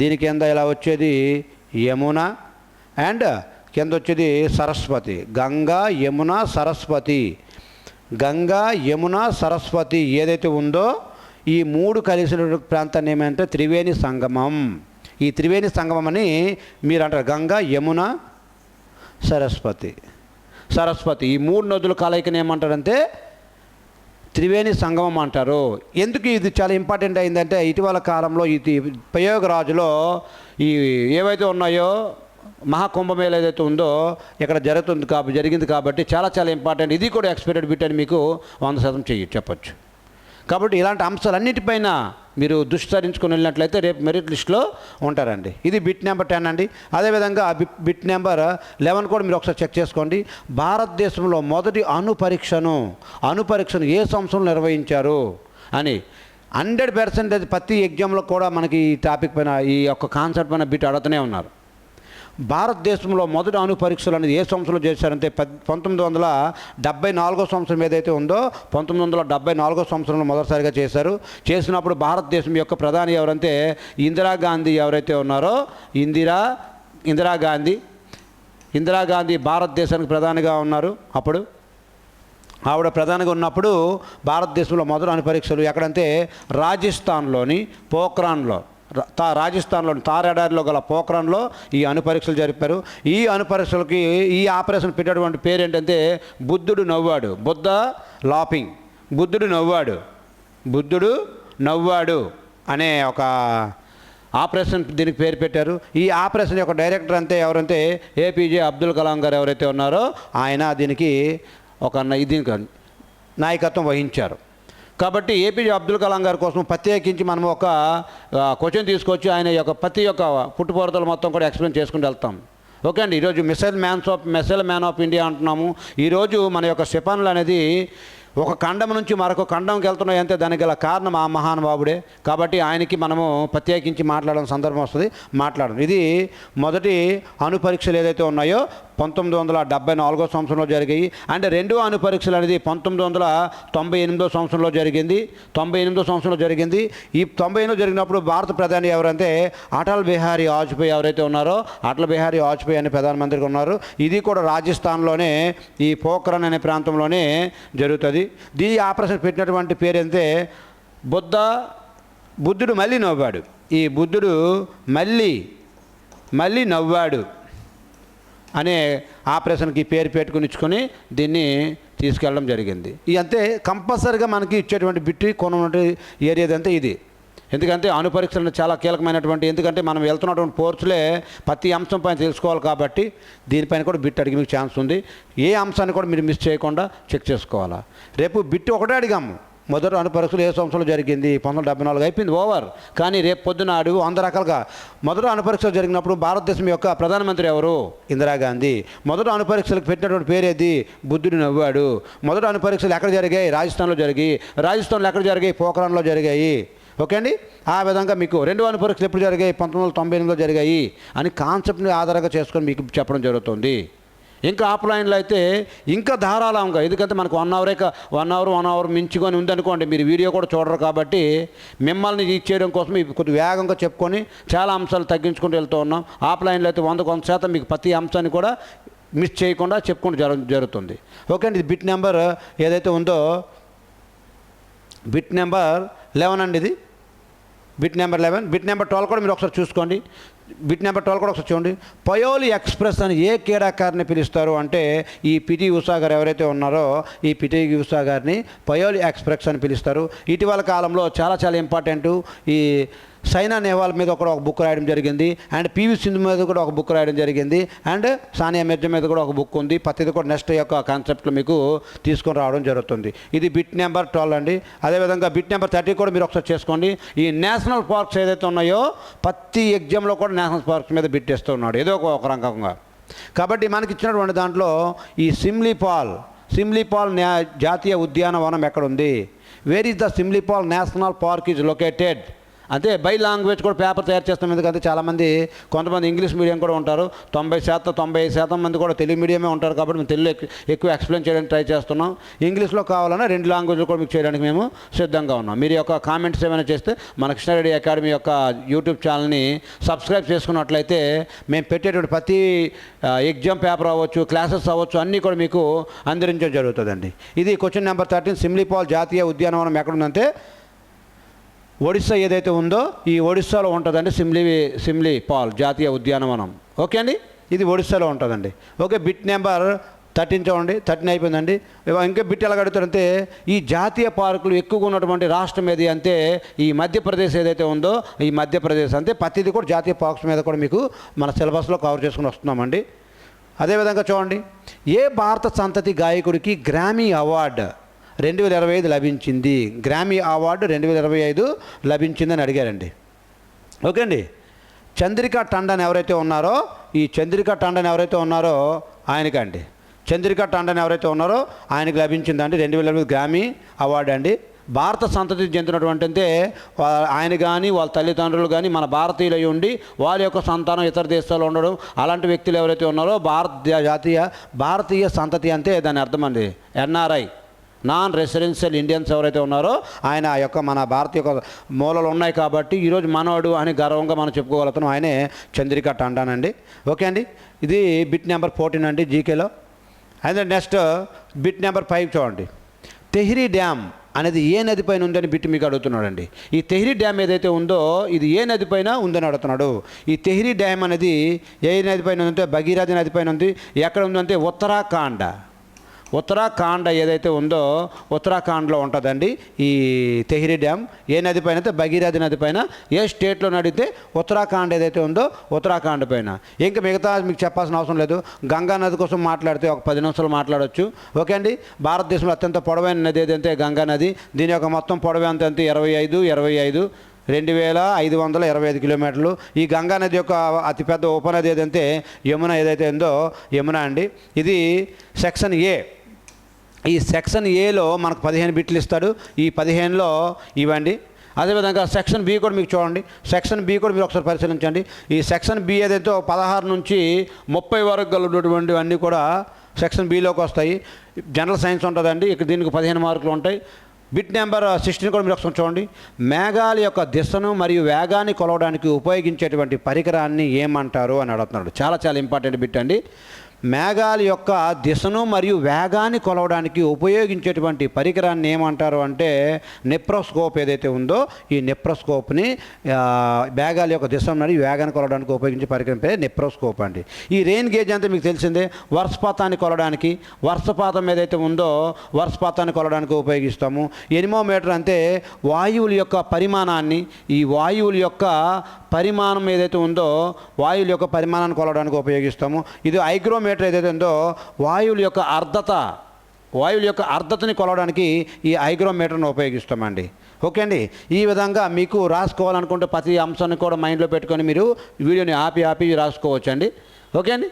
దీని కింద ఇలా వచ్చేది యమున, అండ్ కింద వచ్చేది సరస్వతి. గంగా యమున సరస్వతి ఏదైతే ఉందో ఈ 3 కలిసిన ప్రాంతాన్ని ఏమంటే త్రివేణి సంగమం. ఈ త్రివేణి సంగమం అని మీరు అంటారు. గంగా, యమున, సరస్వతి ఈ 3 నదుల కలయికని ఏమంటారంటే త్రివేణి సంగమం అంటారు. ఎందుకు ఇది చాలా ఇంపార్టెంట్ అయిందంటే ఇటీవల కాలంలో ఇది ప్రయాగ్రాజ్లో ఈ ఏవైతే ఉన్నాయో మహాకుంభమేళ ఏదైతే ఉందో ఇక్కడ జరిగింది కాబట్టి చాలా ఇంపార్టెంట్. ఇది కూడా ఎక్స్పెక్టెడ్ బిట్ అని మీకు 100% చెప్పచ్చు. కాబట్టి ఇలాంటి అంశాలన్నిటిపైన మీరు దృష్టి సారించుకొని వెళ్ళినట్లయితే రేపు మెరిట్ లిస్ట్లో ఉంటారండి. ఇది బిట్ నెంబర్ 10 అండి. అదేవిధంగా బిట్ నెంబర్ 11 కూడా మీరు ఒకసారి చెక్ చేసుకోండి. భారతదేశంలో మొదటి అణు పరీక్షను ఏ సంవత్సరంలో నిర్వహించారు అని 100% ప్రతి ఎగ్జామ్లో కూడా మనకి ఈ టాపిక్ పైన ఈ యొక్క కాన్సెప్ట్ పైన బిట్ అడుగుతూనే ఉన్నారు. భారతదేశంలో మొదటి అణు పరీక్షలు అనేది ఏ సంవత్సరంలో చేశారంటే 1974 సంవత్సరం ఏదైతే ఉందో 1974 సంవత్సరంలో మొదటిసారిగా చేశారు. చేసినప్పుడు భారతదేశం యొక్క ప్రధాని ఎవరంటే ఇందిరాగాంధీ ఎవరైతే ఉన్నారో ఇందిరాగాంధీ భారతదేశానికి ప్రధానిగా ఉన్నారు. అప్పుడు ఆవిడ ప్రధానిగా ఉన్నప్పుడు భారతదేశంలో మొదటి అణు పరీక్షలు ఎక్కడంటే రాజస్థాన్లోని తార్ ఎడారిలో గల పోఖ్రాన్లో ఈ అణు పరీక్షలు జరిపారు. ఈ అణు పరీక్షలకి ఈ ఆపరేషన్ పెట్టేటువంటి పేరు ఏంటంటే బుద్ధుడు నవ్వాడు. అనే ఒక ఆపరేషన్ దీనికి పేరు పెట్టారు. ఈ ఆపరేషన్ యొక్క డైరెక్టర్ అంతే ఎవరంటే ఏపీజే అబ్దుల్ కలాం గారు ఎవరైతే ఉన్నారో ఆయన దీనికి దీనికి నాయకత్వం వహించారు. కాబట్టి ఏపీజే అబ్దుల్ కలాం గారి కోసం ప్రత్యేకించి మనం ఒక క్వశ్చన్ తీసుకొచ్చి ఆయన యొక్క ప్రతి యొక్క పుట్టుపొరతలు మొత్తం కూడా ఎక్స్ప్లెయిన్ చేసుకుంటూ వెళ్తాం. ఓకే అండి. ఈరోజు మిసైల్ మ్యాన్ ఆఫ్ ఇండియా అంటున్నాము. ఈరోజు మన యొక్క క్షిపణులు అనేది ఒక ఖండం నుంచి మరొక ఖండంకి వెళ్తున్నాయి అంటే దానికి గల కారణం ఆ మహానుభావుడే. కాబట్టి ఆయనకి మనము ప్రత్యేకించి మాట్లాడడం సందర్భం వస్తుంది, మాట్లాడడం. ఇది మొదటి అణు పరీక్షలు ఏదైతే ఉన్నాయో 1974 సంవత్సరంలో జరిగాయి. అంటే రెండో అణు పరీక్షలు అనేది 1998 సంవత్సరంలో జరిగింది. 98 సంవత్సరంలో జరిగింది. ఈ 98 జరిగినప్పుడు భారత ప్రధాని ఎవరంటే అటల్ బిహారీ వాజ్పేయి ఎవరైతే ఉన్నారో అటల్ బిహారీ వాజ్పేయి అనే ప్రధానమంత్రిగా ఉన్నారు. ఇది కూడా రాజస్థాన్లోనే ఈ పోఖ్రాన్ అనే ప్రాంతంలోనే జరుగుతుంది. దీని ఆపరేషన్ పెట్టినటువంటి పేరంతే బుద్ధుడు మళ్ళీ నవ్వాడు. ఈ బుద్ధుడు మళ్ళీ నవ్వాడు అనే ఆపరేషన్కి పేరు పెట్టుకుని దీన్ని తీసుకెళ్ళడం జరిగింది. ఇది అంతే కంపల్సరీగా మనకి ఇచ్చేటువంటి బిట్టి కొనున్నటువంటి ఏరియాదంటే ఇది. ఎందుకంటే అణు పరీక్షలు చాలా కీలకమైనటువంటి, ఎందుకంటే మనం వెళ్తున్నటువంటి కోర్సులే ప్రతి అంశం పైన తెలుసుకోవాలి. కాబట్టి దీనిపైన కూడా బిట్ అడిగి మీకు ఛాన్స్ ఉంది. ఏ అంశాన్ని కూడా మీరు మిస్ చేయకుండా చెక్ చేసుకోవాలా. రేపు బిట్ ఒకటే అడిగాము, మొదటి అణు పరీక్షలు ఏ సంవత్సరంలో జరిగింది, 1974 అయిపోయింది, ఓవర్. కానీ రేపు పొద్దున అడుగు 100 రకాలుగా. మొదటి అణు పరీక్షలు జరిగినప్పుడు భారతదేశం యొక్క ప్రధానమంత్రి ఎవరు? ఇందిరాగాంధీ. మొదటి అణు పరీక్షలకు పెట్టినటువంటి పేరేది? బుద్ధుడు నవ్వాడు. మొదటి అణు పరీక్షలు ఎక్కడ జరిగాయి? రాజస్థాన్లో జరిగాయి. రాజస్థాన్లో ఎక్కడ జరిగాయి? పోఖ్రాన్లో జరిగాయి. ఓకే అండి. ఆ విధంగా మీకు రెండు అణు పరీక్షలు ఎప్పుడు జరిగాయి? 1998లో జరిగాయి అని కాన్సెప్ట్ని ఆధారంగా చేసుకొని మీకు చెప్పడం జరుగుతుంది. ఇంకా ఆఫ్లైన్లో అయితే ఇంకా ధారాళంగా, ఎందుకంటే మనకు 1 అవర్ మించుకొని ఉందనుకోండి, మీరు వీడియో కూడా చూడరు. కాబట్టి మిమ్మల్ని ఇచ్చేయడం కోసం కొద్ది వేగంగా చెప్పుకొని చాలా అంశాలు తగ్గించుకుంటూ వెళ్తూ ఉన్నాం. ఆఫ్లైన్లో అయితే 100% మీకు ప్రతి అంశాన్ని కూడా మిస్ చేయకుండా చెప్పుకుంటూ జరుగుతుంది. ఓకే అండి. ఇది బిట్ నెంబర్ ఏదైతే ఉందో బిట్ నెంబర్ 11 అండి. ఇది బిట్ నెంబర్ 11. బిట్ నెంబర్ 12 కూడా మీరు ఒకసారి చూసుకోండి. బిట్ నెంబర్ 12 కూడా ఒకసారి చూడండి. పయోలి ఎక్స్ప్రెస్ అని ఏ క్రీడాకారిని పిలుస్తారు అంటే ఈ పిటి ఉషా గారు ఎవరైతే ఉన్నారో ఈ పిటి ఉషా గారిని పయోలి ఎక్స్ప్రెస్ అని పిలుస్తారు. ఇటీవల కాలంలో చాలా ఇంపార్టెంట్ ఈ సైనా నెహ్వాల్ మీద ఒక బుక్ రాయడం జరిగింది. అండ్ పివి సింధు మీద కూడా ఒక బుక్ రాయడం జరిగింది. అండ్ సానియా మిర్జా మీద కూడా ఒక బుక్ ఉంది. ప్రతిది కూడా నెక్స్ట్ యొక్క కాన్సెప్ట్లో మీకు తీసుకొని రావడం జరుగుతుంది. ఇది బిట్ నెంబర్ 12 అండి. అదేవిధంగా బిట్ నెంబర్ 30 కూడా మీరు ఒకసారి చేసుకోండి. ఈ నేషనల్ పార్క్స్ ఏదైతే ఉన్నాయో ప్రతి ఎగ్జామ్లో కూడా నేషనల్ పార్క్స్ మీద బిట్ వేస్తూ ఉన్నాడు ఏదో ఒక రకంగా. కాబట్టి మనకి ఇచ్చినటువంటి దాంట్లో ఈ సిమ్లీపాల్ జాతీయ ఉద్యానవనం ఎక్కడుంది? Where is the Simlipal national park is located? అంటే బై లాంగ్వేజ్ కూడా పేపర్ తయారు చేస్తాం. ఎందుకంటే చాలామంది కొంతమంది ఇంగ్లీష్ మీడియం కూడా ఉంటారు. 90% మంది కూడా తెలుగు మీడియమే ఉంటారు. కాబట్టి మేము తెలుగు ఎక్కువ ఎక్స్ప్లెయిన్ చేయడానికి ట్రై చేస్తున్నాం. ఇంగ్లీష్లో కావాలన్నా 2 లాంగ్వేజ్లో కూడా మీకు చేయడానికి మేము సిద్ధంగా ఉన్నాం. మీరు యొక్క కామెంట్స్ ఏమైనా చేస్తే మన కృష్ణారెడ్డి అకాడమీ యొక్క యూట్యూబ్ ఛానల్ని సబ్స్క్రైబ్ చేసుకున్నట్లయితే మేము పెట్టేటువంటి ప్రతి ఎగ్జామ్ పేపర్ అవ్వచ్చు, క్లాసెస్ అవ్వచ్చు, అన్నీ కూడా మీకు అందించడం జరుగుతుందండి. ఇది క్వశ్చన్ నెంబర్ 13. సిమ్లీపాల్ జాతీయ ఉద్యానవనం ఎక్కడుందంటే ఒడిస్సా ఏదైతే ఉందో ఈ ఒడిస్సాలో ఉంటుందండి సిమ్లీపాల్ జాతీయ ఉద్యానవనం. ఓకే అండి. ఇది ఒడిస్సాలో ఉంటుందండి. ఓకే. బిట్ నెంబర్ 13 చూడండి. 13 అయిపోయిందండి. ఇంకా బిట్ ఎలా అడుగుతారంటే ఈ జాతీయ పార్కులు ఎక్కువగా ఉన్నటువంటి రాష్ట్రం ఏది అంటే ఈ మధ్యప్రదేశ్ ఏదైతే ఉందో ఈ మధ్యప్రదేశ్. అంతే ప్రతిదీ కూడా జాతీయ పార్క్స్ మీద కూడా మీకు మన సిలబస్లో కవర్ చేసుకుని వస్తున్నామండి. అదేవిధంగా చూడండి, ఏ భారత సంతతి గాయకుడికి గ్రామీ అవార్డు 2025 లభించింది? గ్రామీ అవార్డు 2025 లభించిందని అడిగారండి. ఓకే అండి. చంద్రికా టండన్ ఎవరైతే ఉన్నారో ఆయనకండి చంద్రికా టండన్ ఎవరైతే ఉన్నారో ఆయనకి లభించిందండి 2025 గ్రామీ అవార్డు అండి. భారత సంతతికి చెందినటువంటి అంటే ఆయన కానీ వాళ్ళ తల్లిదండ్రులు కానీ మన భారతీయులై ఉండి వాళ్ళ యొక్క సంతానం ఇతర దేశాల్లో ఉండడం అలాంటి వ్యక్తులు ఎవరైతే ఉన్నారో భారతీయ సంతతి అంటే దాని అర్థం అండి NRI, నాన్ రెసిడెన్షియల్ ఇండియన్స్ ఎవరైతే ఉన్నారో ఆయన ఆ యొక్క మన భారతీయ మూలలు ఉన్నాయి. కాబట్టి ఈరోజు మనవాడు అని గర్వంగా మనం చెప్పుకోగలుగుతాం. ఆయనే చంద్రికా టండన్ అండి. ఓకే అండి. ఇది బిట్ నెంబర్ 14 అండి జీకేలో. అయితే నెక్స్ట్ బిట్ నెంబర్ 5 చూడండి. తెహ్రీ డ్యామ్ అనేది ఏ నది పైన ఉందని బిట్ మీకు అడుగుతున్నాడు అండి. ఈ తెహ్రీ డ్యామ్ ఏదైతే ఉందో ఇది ఏ నది పైన ఉందని అడుగుతున్నాడు. ఈ తెహ్రీ డ్యామ్ అనేది ఏ నది పైన ఉందంటే భగీరథి నది పైన ఉంది. ఎక్కడ ఉందంటే ఉత్తరాఖండ్ ఏదైతే ఉందో ఉత్తరాఖండ్లో ఉంటుందండి ఈ తెహ్రీ డ్యామ్. ఏ నది పైన అయితే భగీరథి నది పైన. ఏ స్టేట్లో నడితే ఉత్తరాఖండ్ ఏదైతే ఉందో ఉత్తరాఖండ్ పైన. ఇంకా మిగతా మీకు చెప్పాల్సిన అవసరం లేదు. గంగా నది కోసం మాట్లాడితే ఒక 10 నిమిషాలు మాట్లాడవచ్చు. ఓకే అండి. భారతదేశంలో అత్యంత పొడవైన నది ఏదంటే గంగా నది. దీని యొక్క మొత్తం పొడవు ఎంత అంటే 25,525 కిలోమీటర్లు. ఈ గంగా నది యొక్క అతిపెద్ద ఉపనది ఏదంటే యమున ఏదైతే ఉందో యమున అండి. ఇది సెక్షన్ ఏ. ఈ సెక్షన్ ఏలో మనకు 15 బిట్లు ఇస్తాడు. ఈ 15లో ఇవ్వండి. అదేవిధంగా సెక్షన్ బి కూడా మీకు చూడండి. సెక్షన్ బి కూడా మీరు ఒకసారి పరిశీలించండి. ఈ సెక్షన్ బి ఏదైతే 16 నుంచి 30 వరకు కలిగినటువంటివన్నీ కూడా సెక్షన్ బిలోకి వస్తాయి. జనరల్ సైన్స్ ఉంటుందండి. ఇక్కడ దీనికి 15 మార్కులు ఉంటాయి. బిట్ నెంబర్ 16 కూడా మీరు ఒకసారి చూడండి. మేఘాల యొక్క దిశను మరియు వేగాన్ని కొలవడానికి ఉపయోగించేటువంటి పరికరాన్ని ఏమంటారు అని అడుగుతున్నాడు. చాలా చాలా ఇంపార్టెంట్ బిట్ అండి. మేఘాల యొక్క దిశను మరియు వేగాన్ని కొలవడానికి ఉపయోగించేటువంటి పరికరాన్ని ఏమంటారు అంటే నెప్రోస్కోప్ ఏదైతే ఉందో ఈ నెప్రోస్కోప్ని మేఘాల యొక్క దిశను మరియు వేగాన్ని కొలవడానికి ఉపయోగించే పరికరం పేరు నెప్రోస్కోప్ అండి. ఈ రెయిన్ గేజ్ అంతా మీకు తెలిసిందే. వర్షపాతాన్ని కొలవడానికి, వర్షపాతం ఏదైతే ఉందో వర్షపాతాన్ని కొలవడానికి ఉపయోగిస్తాము. ఎనిమోమీటర్ అంటే వాయువుల యొక్క పరిమాణాన్ని, ఈ వాయువుల యొక్క పరిమాణం ఏదైతే ఉందో వాయువుల యొక్క పరిమాణాన్ని కొలవడానికి ఉపయోగిస్తాము. ఇది హైగ్రోమీటర్ ఏదైతే ఉందో వాయువుల యొక్క అర్ధతని కొలవడానికి ఈ హైగ్రోమీటర్ను ఉపయోగిస్తామండి. ఓకే అండి. ఈ విధంగా మీకు రాసుకోవాలనుకుంటే ప్రతి అంశాన్ని కూడా మైండ్లో పెట్టుకొని మీరు వీడియోని ఆపి రాసుకోవచ్చు అండి. ఓకే అండి.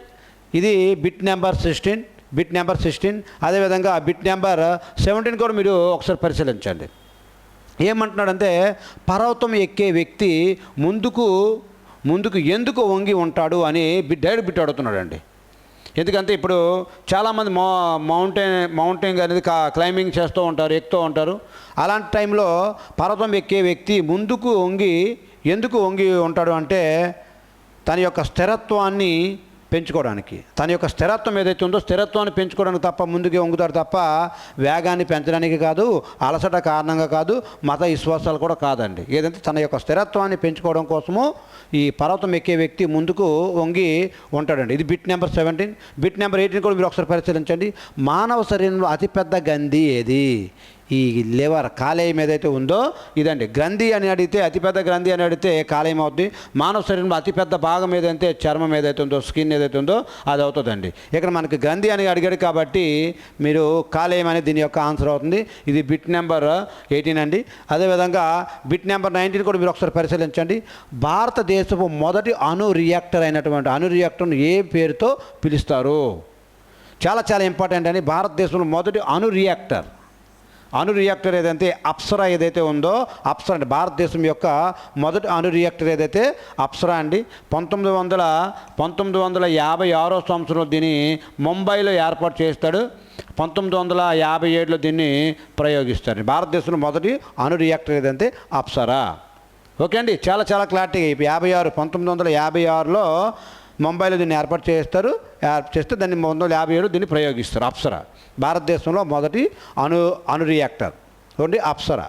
ఇది బిట్ నెంబర్ 16. అదేవిధంగా బిట్ నెంబర్ 17 కూడా మీరు ఒకసారి పరిశీలించండి. ఏమంటున్నాడంటే పర్వతం ఎక్కే వ్యక్తి ముందుకు ఎందుకు వంగి ఉంటాడు అని డైరెక్ట్ బిట్ అడుగుతున్నాడండి. ఎందుకంటే ఇప్పుడు చాలామంది మౌంటైన్ అనేది క్లైంబింగ్ చేస్తూ ఉంటారు, ఎక్కుతూ ఉంటారు. అలాంటి టైంలో పర్వతం ఎక్కే వ్యక్తి ఎందుకు వంగి ఉంటాడు అంటే తన యొక్క స్థిరత్వాన్ని పెంచుకోవడానికి, తన యొక్క స్థిరత్వం ఏదైతే ఉందో స్థిరత్వాన్ని పెంచుకోవడానికి తప్ప ముందుకే వంగుతాడు తప్ప వేగాన్ని పెంచడానికి కాదు, అలసట కారణంగా కాదు, మత విశ్వాసాలు కూడా కాదండి. ఏదంటే తన యొక్క స్థిరత్వాన్ని పెంచుకోవడం కోసము ఈ పర్వతం ఎక్కే వ్యక్తి ముందుకు వంగి ఉంటాడండి. ఇది బిట్ నెంబర్ 17. బిట్ నెంబర్ 18 కూడా మీరు ఒకసారి పరిశీలించండి. మానవ శరీరంలో అతిపెద్ద గ్రంథి ఏది? ఈ లివర్ కాలేయం ఏదైతే ఉందో ఇదండి. గ్రంథి అని అడిగితే అతిపెద్ద గ్రంథి అని అడిగితే కాలేయం అవుతుంది. మానవ శరీరంలో అతిపెద్ద భాగం ఏదంటే చర్మం ఏదైతే ఉందో, స్కిన్ ఏదైతే ఉందో అది అవుతుందండి. ఇక్కడ మనకి గ్రంథి అని అడిగాడు కాబట్టి మీరు కాలేయం అనేది దీని యొక్క ఆన్సర్ అవుతుంది. ఇది బిట్ నెంబర్ 18 అండి. అదేవిధంగా బిట్ నెంబర్ 19 కూడా మీరు ఒకసారి పరిశీలించండి. భారతదేశపు మొదటి అణు రియాక్టర్ అయినటువంటి అణు రియాక్టర్ను ఏ పేరుతో పిలుస్తారు? చాలా చాలా ఇంపార్టెంట్ అండి. భారతదేశంలో మొదటి అణు రియాక్టర్ ఏదైతే అప్సరా ఏదైతే ఉందో అప్సరా అండి. భారతదేశం యొక్క మొదటి అణు రియాక్టర్ ఏదైతే అప్సరా అండి. 1956 సంవత్సరంలో దీన్ని ముంబైలో ఏర్పాటు చేస్తాడు. 1957లో దీన్ని ప్రయోగిస్తారు. భారతదేశంలో మొదటి అణు రియాక్టర్ ఏదంటే అప్సరా. ఓకే అండి. చాలా చాలా క్లారిటీగా 1956లో ముంబైలో దీన్ని ఏర్పాటు చేస్తే దాన్ని 1957 దీన్ని ప్రయోగిస్తారు. అప్సరా భారతదేశంలో మొదటి అణు రియాక్టర్ ఓన్లీ అప్సరా.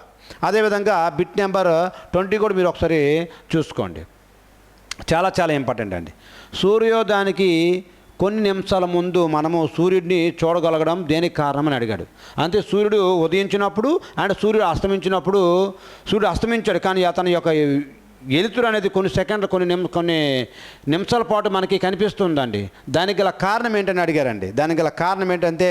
అదేవిధంగా బిట్ నెంబర్ 20 కూడా మీరు ఒకసారి చూసుకోండి. చాలా చాలా ఇంపార్టెంట్ అండి. సూర్యోదయానికి కొన్ని నిమిషాల ముందు మనము సూర్యుడిని చూడగలగడం దేనికి కారణం అని అడిగాడు. అంతే సూర్యుడు ఉదయించినప్పుడు అండ్ సూర్యుడు అస్తమించినప్పుడు సూర్యుడు అస్తమించాడు కానీ అతని యొక్క వెలుతురు అనేది కొన్ని సెకండ్లు కొన్ని నిమిషాల పాటు మనకి కనిపిస్తుందండి. దానికి గల కారణం ఏంటని అడిగారండి. దానికి గల కారణం ఏంటంటే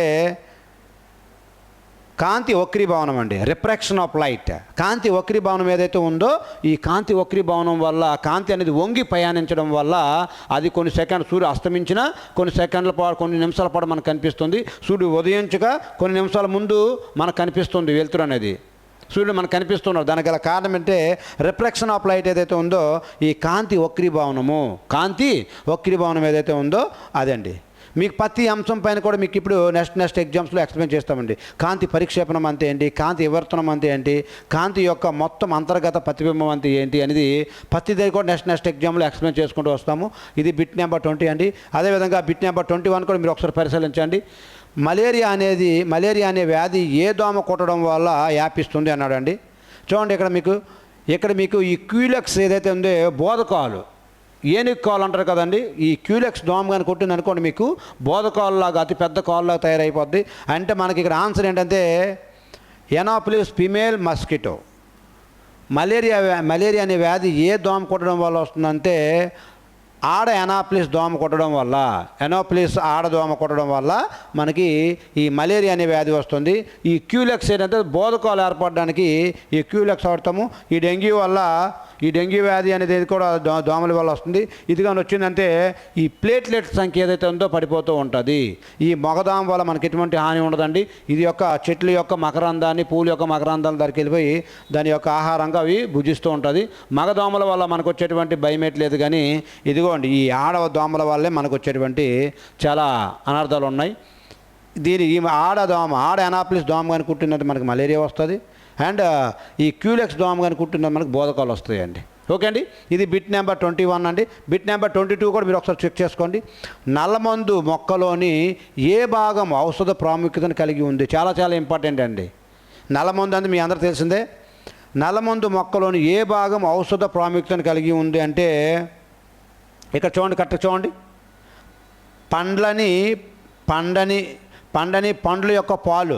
కాంతి వక్రీభవనం అండి. Refraction of light. కాంతి వక్రీభవనం ఏదైతే ఉందో ఈ కాంతి వక్రీభవనం వల్ల కాంతి అనేది వంగి ప్రయాణించడం వల్ల అది కొన్ని సెకండ్లు సూర్యుడు అస్తమించిన కొన్ని నిమిషాల పాటు మనకు కనిపిస్తుంది. సూర్యుడు ఉదయించగా కొన్ని నిమిషాల ముందు మనకు కనిపిస్తుంది వెలుతురు అనేది. సూర్యుడు మనకు కనిపిస్తున్నాడు. దానికి గల కారణం అంటే రిఫ్లెక్షన్ ఆఫ్ లైట్ ఏదైతే ఉందో ఈ కాంతి వక్రీభవనం ఏదైతే ఉందో అదండి. మీకు ప్రతి అంశం పైన కూడా మీకు ఇప్పుడు నెక్స్ట్ ఎగ్జామ్స్లో ఎక్స్ప్లెయిన్ చేస్తామండి. కాంతి పరిక్షేపణం అంటే ఏంటి, కాంతి వివర్తనం అంటే ఏంటి, కాంతి యొక్క మొత్తం అంతర్గత ప్రతిబింబం అంటే ఏంటి అనేది ప్రతిదీ కూడా నెక్స్ట్ ఎగ్జామ్లో ఎక్స్ప్లెయిన్ చేసుకుంటూ వస్తాము. ఇది బిట్ నెంబర్ 20 అండి. అదేవిధంగా బిట్ నెంబర్ 21 కూడా మీరు ఒకసారి పరిశీలించండి. మలేరియా అనే వ్యాధి ఏ దోమ కొట్టడం వల్ల వ్యాపిస్తుంది అన్నాడండి. చూడండి ఇక్కడ మీకు ఈ క్యూలెక్స్ ఏదైతే ఉందో బోధకాలు, ఏనుగు కాల్ అంటారు కదండి, ఈ క్యూలెక్స్ దోమ కానీ కొట్టింది అనుకోండి మీకు బోధకాల్లాగా అతి పెద్ద కాల్లాగా తయారైపోద్ది. అంటే మనకి ఇక్కడ ఆన్సర్ ఏంటంటే ఎనాఫిలిస్ ఫిమేల్ మస్కిటో. మలేరియా అనే వ్యాధి ఏ దోమ కొట్టడం వల్ల వస్తుందంటే ఆడ ఎనాఫిలిస్ దోమ కొట్టడం వల్ల, ఎనాఫిలిస్ ఆడ దోమ కొట్టడం వల్ల మనకి ఈ మలేరియా అనే వ్యాధి వస్తుంది. ఈ క్యూలెక్స్ ఏంటంటే బోధకాలు ఏర్పడడానికి ఈ క్యూలెక్స్ వాడతాము. ఈ డెంగ్యూ వ్యాధి అనేది కూడా దోమల వల్ల వస్తుంది. ఇది కానీ వచ్చిందంటే ఈ ప్లేట్లెట్ సంఖ్య ఏదైతే ఉందో పడిపోతూ ఉంటుంది. ఈ మగదోమ వల్ల మనకి ఎటువంటి హాని ఉండదండి. ఇది యొక్క చెట్ల యొక్క మకరందాన్ని, పూల యొక్క మకరందాన్ని దగ్గరికి వెళ్ళిపోయి దాని యొక్క ఆహారంగా అవి భుజిస్తూ ఉంటుంది. మగదోమల వల్ల మనకు వచ్చేటువంటి భయమేట్ లేదు. కానీ ఇదిగోండి ఈ ఆడ దోమల వల్లే మనకు వచ్చేటువంటి చాలా అనర్థాలు ఉన్నాయి. ఈ ఆడ ఎనాఫిలిస్ దోమ కానీ కుట్టినట్టు మనకి మలేరియా వస్తుంది. అండ్ ఈ క్యూలెక్స్ దోమ కానీ కుట్టినట్టు మనకు బోధకాలు వస్తాయండి. ఓకే అండి, ఇది బిట్ నెంబర్ 21 అండి. బిట్ నెంబర్ 22 కూడా మీరు ఒకసారి చెక్ చేసుకోండి. నల్లమందు మొక్కలోని ఏ భాగం ఔషధ ప్రాముఖ్యతను కలిగి ఉంది? చాలా చాలా ఇంపార్టెంట్ అండి. నల్లమందు అంటే మీ అందరూ తెలిసిందే. నల్లమందు మొక్కలోని ఏ భాగం ఔషధ ప్రాముఖ్యతను కలిగి ఉంది అంటే ఇక్కడ చూడండి, కరెక్ట్గా చూడండి. పండని పండ్ల యొక్క పాలు,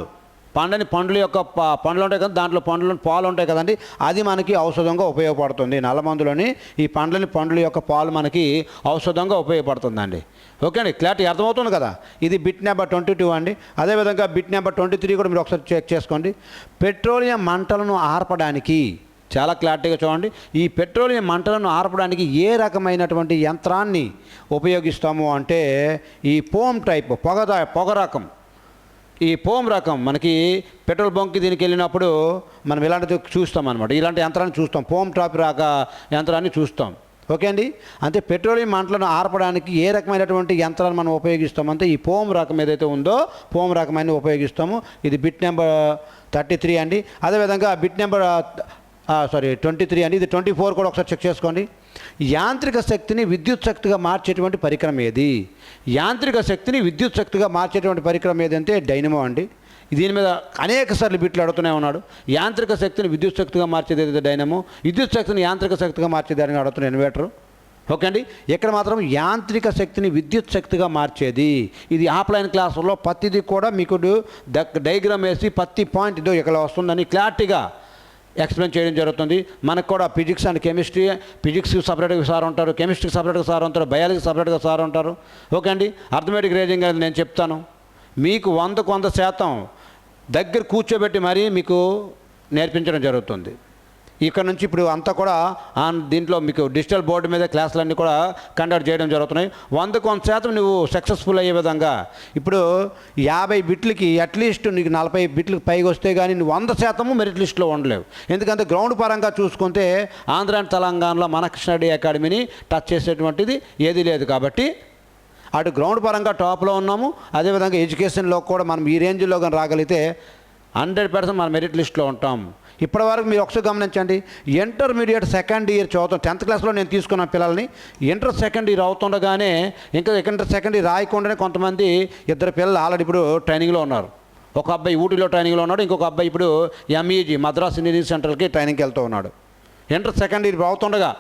పండ్ల యొక్క పండ్లు ఉంటాయి కదా, దాంట్లో పాలు ఉంటాయి కదండి, అది మనకి ఔషధంగా ఉపయోగపడుతుంది. నల్లమందులోని ఈ పండ్ల యొక్క పాలు మనకి ఔషధంగా ఉపయోగపడుతుందండి. ఓకే అండి, క్లారిటీ అర్థమవుతుంది కదా. ఇది బిట్ నెంబర్ 22 అండి. అదేవిధంగా బిట్ నెంబర్ 23 కూడా మీరు ఒకసారి చెక్ చేసుకోండి. పెట్రోలియం మంటలను ఆర్పడానికి, చాలా క్లారిటీగా చూడండి, ఈ పెట్రోలియం మంటలను ఆర్పడానికి ఏ రకమైనటువంటి యంత్రాన్ని ఉపయోగిస్తాము అంటే ఈ పోమ్ టైప్ పొగ రకం. ఈ పోమ్ రకం మనకి పెట్రోల్ బంక్కి దీనికి వెళ్ళినప్పుడు మనం ఇలాంటిది చూస్తాం అనమాట. ఇలాంటి యంత్రాన్ని చూస్తాం, పోమ్ టాప్ యంత్రాన్ని చూస్తాం. ఓకే అండి, అంటే పెట్రోలియం మంటలను ఆర్పడానికి ఏ రకమైనటువంటి యంత్రాన్ని మనం ఉపయోగిస్తామంటే ఈ పోమ్ రకం ఏదైతే ఉందో పోమ్ రకమైన ఉపయోగిస్తాము. ఇది బిట్ నెంబర్ 33 అండి. అదేవిధంగా బిట్ నెంబర్ 23 అండి. ఇది 24 కూడా ఒకసారి చెక్ చేసుకోండి. యాంత్రిక శక్తిని విద్యుత్ శక్తిగా మార్చేటువంటి పరికరం ఏది? యాంత్రిక శక్తిని విద్యుత్ శక్తిగా మార్చేటువంటి పరికరం ఏది అంటే డైనమో అండి. దీని మీద అనేక సార్లు బిట్లు అడుగుతూనే ఉన్నాడు. యాంత్రిక శక్తిని విద్యుత్ శక్తిగా మార్చేది ఏదైతే డైనమో, విద్యుత్ శక్తిని యాంత్రిక శక్తిగా మార్చేది అని అడుగుతున్న ఇన్వర్టర్. ఓకే అండి, ఇక్కడ మాత్రం యాంత్రిక శక్తిని విద్యుత్ శక్తిగా మార్చేది. ఇది ఆఫ్లైన్ క్లాసుల్లో ప్రతిదీ కూడా మీకు డయాగ్రామ్ వేసి ప్రతి పాయింట్ ఇదో ఇక్కడ వస్తుందని క్లారిటీగా ఎక్స్ప్లెయిన్ చేయడం జరుగుతుంది. మనకు కూడా ఫిజిక్స్ అండ్ కెమిస్ట్రీ, ఫిజిక్స్కి సపరేట్గా సార్ ఉంటారు, కెమిస్ట్రీకి సపరేట్గా సార్ ఉంటారు, బయాలజీకి సపరేట్గా సార్ ఉంటారు. ఓకే అండి, అర్థమెటిక్ రీజనింగ్ అనేది నేను చెప్తాను. మీకు 100కు 100% దగ్గర కూర్చోబెట్టి మరీ మీకు నేర్పించడం జరుగుతుంది. ఇక్కడ నుంచి ఇప్పుడు అంతా కూడా దీంట్లో మీకు డిజిటల్ బోర్డు మీద క్లాసులన్నీ కూడా కండక్ట్ చేయడం జరుగుతున్నాయి. 100కు 100% నువ్వు సక్సెస్ఫుల్ అయ్యే విధంగా. ఇప్పుడు 50 బిట్లకి అట్లీస్ట్ నీకు 40 బిట్లకి పైకి వస్తే కానీ నువ్వు 100% మెరిట్ లిస్ట్లో ఉండలేవు. ఎందుకంటే గ్రౌండ్ పరంగా చూసుకుంటే ఆంధ్ర అండ్ తెలంగాణలో మన కృష్ణారెడ్డి అకాడమీని టచ్ చేసేటువంటిది ఏదీ లేదు. కాబట్టి అటు గ్రౌండ్ పరంగా టాప్లో ఉన్నాము. అదేవిధంగా ఎడ్యుకేషన్లో కూడా మనం ఈ రేంజ్లో కానీ రాగలిగితే 100% మన మెరిట్ లిస్ట్లో ఉంటాం. ఇప్పటివరకు మీరు ఒకసారి గమనించండి, ఇంటర్మీడియట్ సెకండ్ ఇయర్ చదువుతాం. 10th క్లాస్లో నేను తీసుకున్న పిల్లల్ని ఇంటర్ సెకండ్ ఇయర్ అవుతుండగానే ఇంకా ఇంటర్ సెకండ్ ఇయర్ రాయకుండానే కొంతమంది 2 పిల్లలు ఆల్రెడీ ఇప్పుడు ట్రైనింగ్లో ఉన్నారు. ఒక అబ్బాయి ఊటీలో ట్రైనింగ్లో ఉన్నాడు, ఇంకొక అబ్బాయి ఇప్పుడు MEG మద్రాస్ ఇంజనీరింగ్ సెంటర్కి ట్రైనింగ్కి వెళ్తూ ఉన్నాడు. ఇంటర్ సెకండ్ ఇయర్ అవుతుండగా.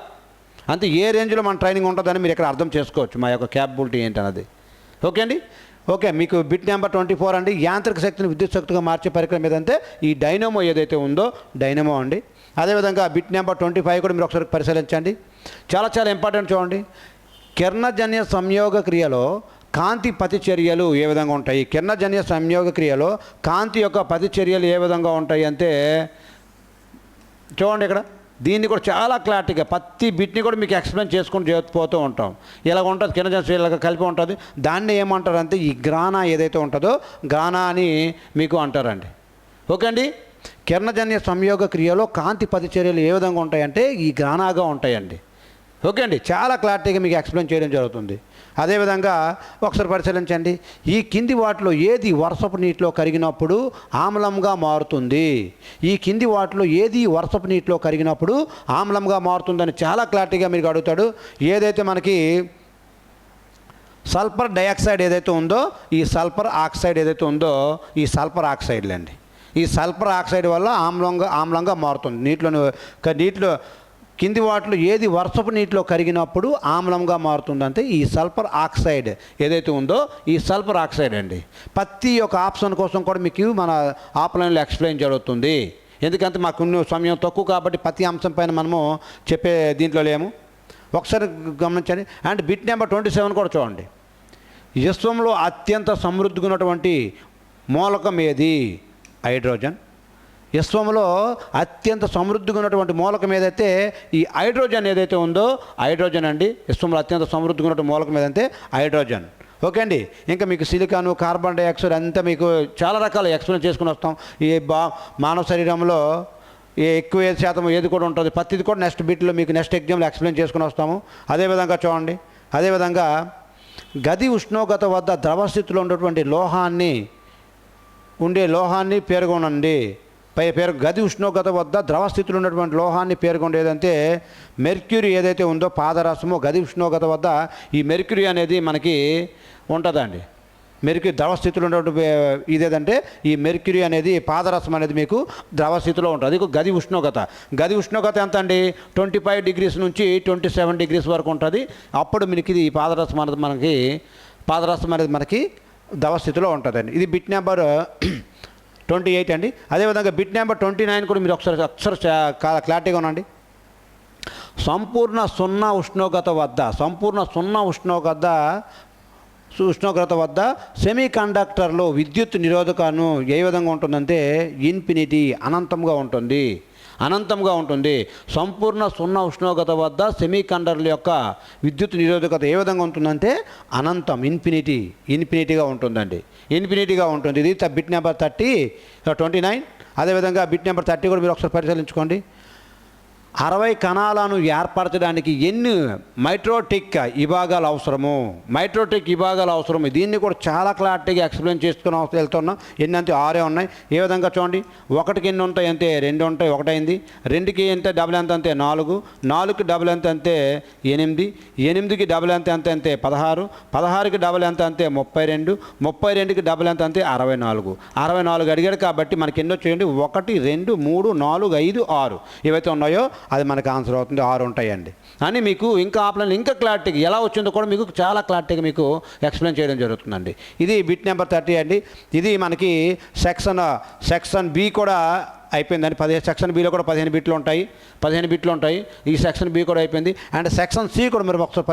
అంతే ఏ రేంజ్లో మన ట్రైనింగ్ ఉంటుందని మీరు ఇక్కడ అర్థం చేసుకోవచ్చు మా యొక్క క్యాపబిలిటీ ఏంటన్నది. ఓకే అండి, ఓకే. మీకు బిట్ నెంబర్ 24 అండి. యాంత్రిక శక్తిని విద్యుత్ శక్తిగా మార్చే పరికరం ఏదంటే ఈ డైనమో ఏదైతే ఉందో డైనమో అండి. అదేవిధంగా బిట్ నెంబర్ 25 కూడా మీరు ఒకసారి పరిశీలించండి. చాలా చాలా ఇంపార్టెంట్ చూడండి. కిరణజన్య సంయోగ క్రియలో కాంతి ప్రతిచర్యలు ఏ విధంగా ఉంటాయి? కిరణజన్య సంయోగ క్రియలో కాంతి యొక్క ప్రతిచర్యలు ఏ విధంగా ఉంటాయి అంటే చూడండి ఇక్కడ. దీన్ని కూడా చాలా క్లారిటీగా ప్రతి బిట్ని కూడా మీకు ఎక్స్ప్లెయిన్ చేసుకుంటూ పోతూ ఉంటాం. ఇలా ఉంటుంది, కిరణజన్య ఇలాగ కలిపి ఉంటుంది. దాన్ని ఏమంటారంటే ఈ గ్రానా ఏదైతే ఉంటుందో గ్రానా అని మీకు అంటారండి. ఓకే అండి, కిరణజన్య సంయోగ క్రియలో కాంతి ప్రతిచర్యలు ఏ విధంగా ఉంటాయంటే ఈ గ్రానాగా ఉంటాయండి. ఓకే అండి, చాలా క్లారిటీగా మీకు ఎక్స్ప్లెయిన్ చేయడం జరుగుతుంది. అదేవిధంగా ఒకసారి పరిశీలించండి. ఈ కింది వాటిలో ఏది వర్షపు నీటిలో కరిగినప్పుడు ఆమ్లంగా మారుతుంది? ఈ కింది వాటిలో ఏది వర్షపు నీటిలో కరిగినప్పుడు ఆమ్లంగా మారుతుందని చాలా క్లారిటీగా మీకు అడుగుతాడు. ఏదైతే మనకి సల్ఫర్ డైఆక్సైడ్ ఏదైతే ఉందో ఈ సల్ఫర్ ఆక్సైడ్ ఏదైతే ఉందో ఈ సల్ఫర్ ఆక్సైడ్లండి. ఈ సల్ఫర్ ఆక్సైడ్ వల్ల ఆమ్లంగా మారుతుంది. నీటిలో కింది వాటిలో ఏది వర్షపు నీటిలో కరిగినప్పుడు ఆమ్లంగా మారుతుందంటే ఈ సల్ఫర్ ఆక్సైడ్ ఏదైతే ఉందో ఈ సల్ఫర్ ఆక్సైడ్ అండి. పత్తి యొక్క ఆప్షన్ కోసం కూడా మీకు మన ఆఫ్లైన్లో ఎక్స్ప్లెయిన్ జరుగుతుంది. ఎందుకంటే మాకు సమయం తక్కువ కాబట్టి ప్రతి అంశం పైన మనము చెప్పే దీంట్లో లేము. ఒకసారి గమనించండి. అండ్ బిట్ నెంబర్ 27 కూడా చూడండి. విశ్వంలో అత్యంత సమృద్ధిగా ఉన్నటువంటి మూలకం ఏది? హైడ్రోజన్. విశ్వంలో అత్యంత సమృద్ధిగా ఉన్నటువంటి మూలకం ఏదైతే ఈ హైడ్రోజన్ ఏదైతే ఉందో హైడ్రోజన్ అండి. విశ్వంలో అత్యంత సమృద్ధిగా ఉన్నటువంటి మూలకం ఏదంటే హైడ్రోజన్. ఓకే అండి. ఇంకా మీకు సిలికాను, కార్బన్ డైఆక్సైడ్ అంతా మీకు చాలా రకాల ఎక్స్ప్లెయిన్ చేసుకుని వస్తాం. ఈ మానవ శరీరంలో ఎక్కువ ఏది శాతం ఏది కూడా ఉంటుంది, ప్రతిది కూడా నెక్స్ట్ బిట్లో మీకు నెక్స్ట్ ఎగ్జామ్లో ఎక్స్ప్లెయిన్ చేసుకుని వస్తాము. అదేవిధంగా చూడండి. అదేవిధంగా గది ఉష్ణోగ్రత వద్ద ద్రవస్థితిలో ఉన్నటువంటి లోహాన్ని పేర్కొనండి. గది ఉష్ణోగ్రత వద్ద ద్రవస్థితిలో ఉన్నటువంటి లోహాన్ని పేర్కొండేదంటే మెర్క్యూరీ ఏదైతే ఉందో పాదరసము. గది ఉష్ణోగ్రత వద్ద ఈ మెర్క్యూరీ అనేది మనకి ఉంటుందండి. మెర్క్యూరీ ద్రవస్థితిలో ఉన్నటువంటి ఇదేదంటే ఈ మెర్క్యూరీ అనేది పాదరసం అనేది మీకు ద్రవస్థితిలో ఉంటుంది. గది ఉష్ణోగ్రత ఎంత అండి? 25 degrees నుంచి 27 degrees వరకు ఉంటుంది. అప్పుడు మనకి ఇది పాదరసం అనేది మనకి ద్రవస్థితిలో ఉంటుందండి. ఇది బిట్ నెంబర్ 28 అండి. అదేవిధంగా బిట్ నెంబర్ 29 కూడా మీరు ఒకసారి క్లారిటీగా ఉండండి. సంపూర్ణ సున్నా ఉష్ణోగ్రత వద్ద సెమీ కండక్టర్లో విద్యుత్ నిరోధకను ఏ విధంగా ఉంటుందంటే ఇన్ఫినిటీ, అనంతంగా ఉంటుంది. సంపూర్ణ సున్నా ఉష్ణోగ్రత వద్ద సెమీ కండక్టర్ల యొక్క విద్యుత్ నిరోధకత ఏ విధంగా ఉంటుందంటే అనంతం, ఇన్ఫినిటీగా ఉంటుందండి. ఇది బిట్ నెంబర్ 29. అదేవిధంగా బిట్ నెంబర్ 30 కూడా మీరు ఒకసారి పరిశీలించుకోండి. 60 కణాలను ఏర్పరచడానికి ఎన్ని మైట్రోటిక్ విభాగాలు అవసరము? దీన్ని కూడా చాలా క్లారిటీగా ఎక్స్ప్లెయిన్ చేసుకుని వెళ్తున్నాం. ఎన్ని అంటే 6 ఉన్నాయి. ఏ విధంగా చూడండి. 1కి ఎన్ని ఉంటాయి అంటే 2 ఉంటాయి, 1 అయింది. 2కి ఎంత డబుల్ ఎంత అంటే 4, 4కి డబుల్ ఎంత అంటే 8, 8కి డబుల్ ఎంత అంటే 16, 16కి డబుల్ ఎంత అంటే 32, 32కి డబుల్ ఎంత అంటే 64 అడిగాడు కాబట్టి మనకి ఎన్నో చేయండి. 1, 2, 3, 4, 5, 6 ఏవైతే ఉన్నాయో అది మనకు ఆన్సర్ అవుతుంది. 6 ఉంటాయండి అని మీకు ఇంకా ఆప్లైన్ ఇంకా క్లారిటీగా ఎలా వచ్చిందో కూడా మీకు చాలా క్లారిటీగా మీకు ఎక్స్ప్లెయిన్ చేయడం జరుగుతుందండి. ఇది బిట్ నెంబర్ 30 అండి. ఇది మనకి సెక్షన్ బి కూడా అయిపోయిందండి. సెక్షన్ బిలో కూడా 15 బిట్లు ఉంటాయి. ఈ సెక్షన్ బి కూడా అయిపోయింది. అండ్ సెక్షన్ సి కూడా మీరు ఒకసారి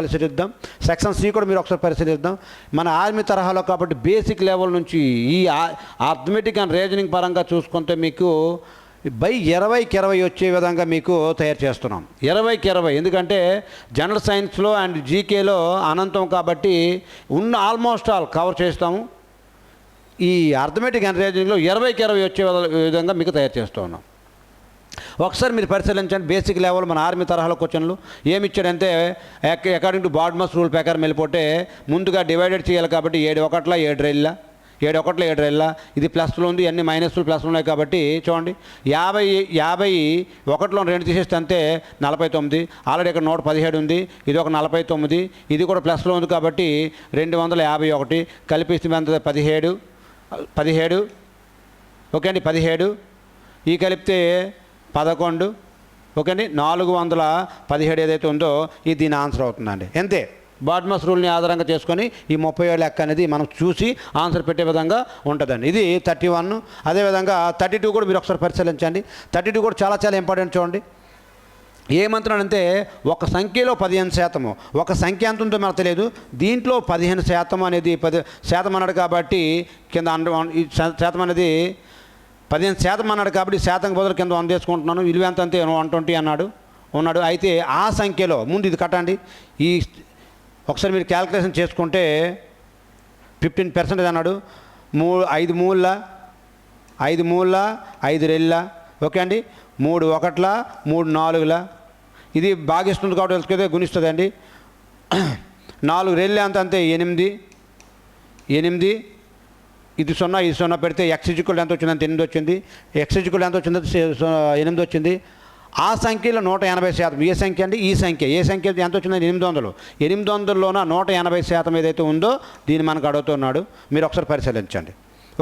పరిశీలిద్దాం. మన ఆర్మీ తరహాలో కాబట్టి బేసిక్ లెవెల్ నుంచి ఈ అర్థమెటిక్ అండ్ రీజనింగ్ పరంగా చూసుకుంటే మీకు 20కి 20 వచ్చే విధంగా మీకు తయారు చేస్తున్నాం. 20కి 20 ఎందుకంటే జనరల్ సైన్స్లో అండ్ జీకేలో అనంతం కాబట్టి ఆల్మోస్ట్ ఆల్ కవర్ చేస్తాము. ఈ అర్థమెటిక్ అండ్ రీజనింగ్లో 20కి 20 వచ్చే విధంగా మీకు తయారు చేస్తూ ఉన్నాం. ఒకసారి మీరు పరిశీలించండి. బేసిక్ లెవెల్ మన ఆర్మీ తరహాలో క్వశ్చన్లు ఏమి ఇచ్చాడంటే అకార్డింగ్ టు బార్డ్మస్ రూల్ ప్రకారం వెళ్ళిపోతే ముందుగా డివైడెడ్ చేయాలి కాబట్టి 7 1 7 రెళ్ళ ఇది ప్లస్లో ఉంది, అన్ని మైనస్లు ప్లస్లు ఉన్నాయి కాబట్టి చూడండి. 51లో 2 తీసేస్తే అంతే 49. ఆల్రెడీ ఇక్కడ 117 ఉంది, ఇది ఒక 49, ఇది కూడా ప్లస్లో ఉంది కాబట్టి 251 కలిపిస్తే ఎంత 17. ఓకే అండి 17. ఈ కలిపితే 11. ఓకే అండి 417 ఏదైతే ఉందో ఇది దీని ఆన్సర్ అవుతుందండి. అంతే. బార్డ్మస్ రూల్ని ఆధారంగా చేసుకొని ఈ 37 లెక్క అనేది మనం చూసి ఆన్సర్ పెట్టే విధంగా ఉంటుందండి. ఇది 31. అదేవిధంగా 32 కూడా మీరు ఒకసారి పరిశీలించండి. 32 కూడా చాలా చాలా ఇంపార్టెంట్. చూడండి ఏమంటున్నాడంటే ఒక సంఖ్యలో 15%, ఒక సంఖ్య ఎంత ఉందో మనకు తెలియదు, దీంట్లో 15% అనేది 10% అన్నాడు కాబట్టి కింద శాతం అనేది 15% అన్నాడు కాబట్టి శాతం బదులు కింద 100 వేసుకుంటున్నాను. విలువ ఎంత అంతే 120 ఉన్నాడు. అయితే ఆ సంఖ్యలో ముందు ఇది కట్టండి. ఈ ఒకసారి మీరు క్యాల్కులేషన్ చేసుకుంటే 15% అన్నాడు. 5 మూల 5 రెళ్ళ. ఓకే అండి 3 1 3 4 ఇది భాగిస్తుంది కాబట్టి తెలుసుకుంటే గుణిస్తుంది అండి. 4 రెళ్ళ అంతే 8. ఇది 0 పెడితే x ఈక్వల్ ఎంత వచ్చిందంటే 8 వచ్చింది. x ఈక్వల్ ఎంత వచ్చిందంటే 8 వచ్చింది. ఆ సంఖ్యలో 180%. ఏ సంఖ్య అండి? ఈ సంఖ్య. ఏ సంఖ్య ఎంత వచ్చిందండి? 800. 800లోన 180% ఏదైతే ఉందో దీన్ని మనకు అడుగుతున్నాడు. మీరు ఒకసారి పరిశీలించండి.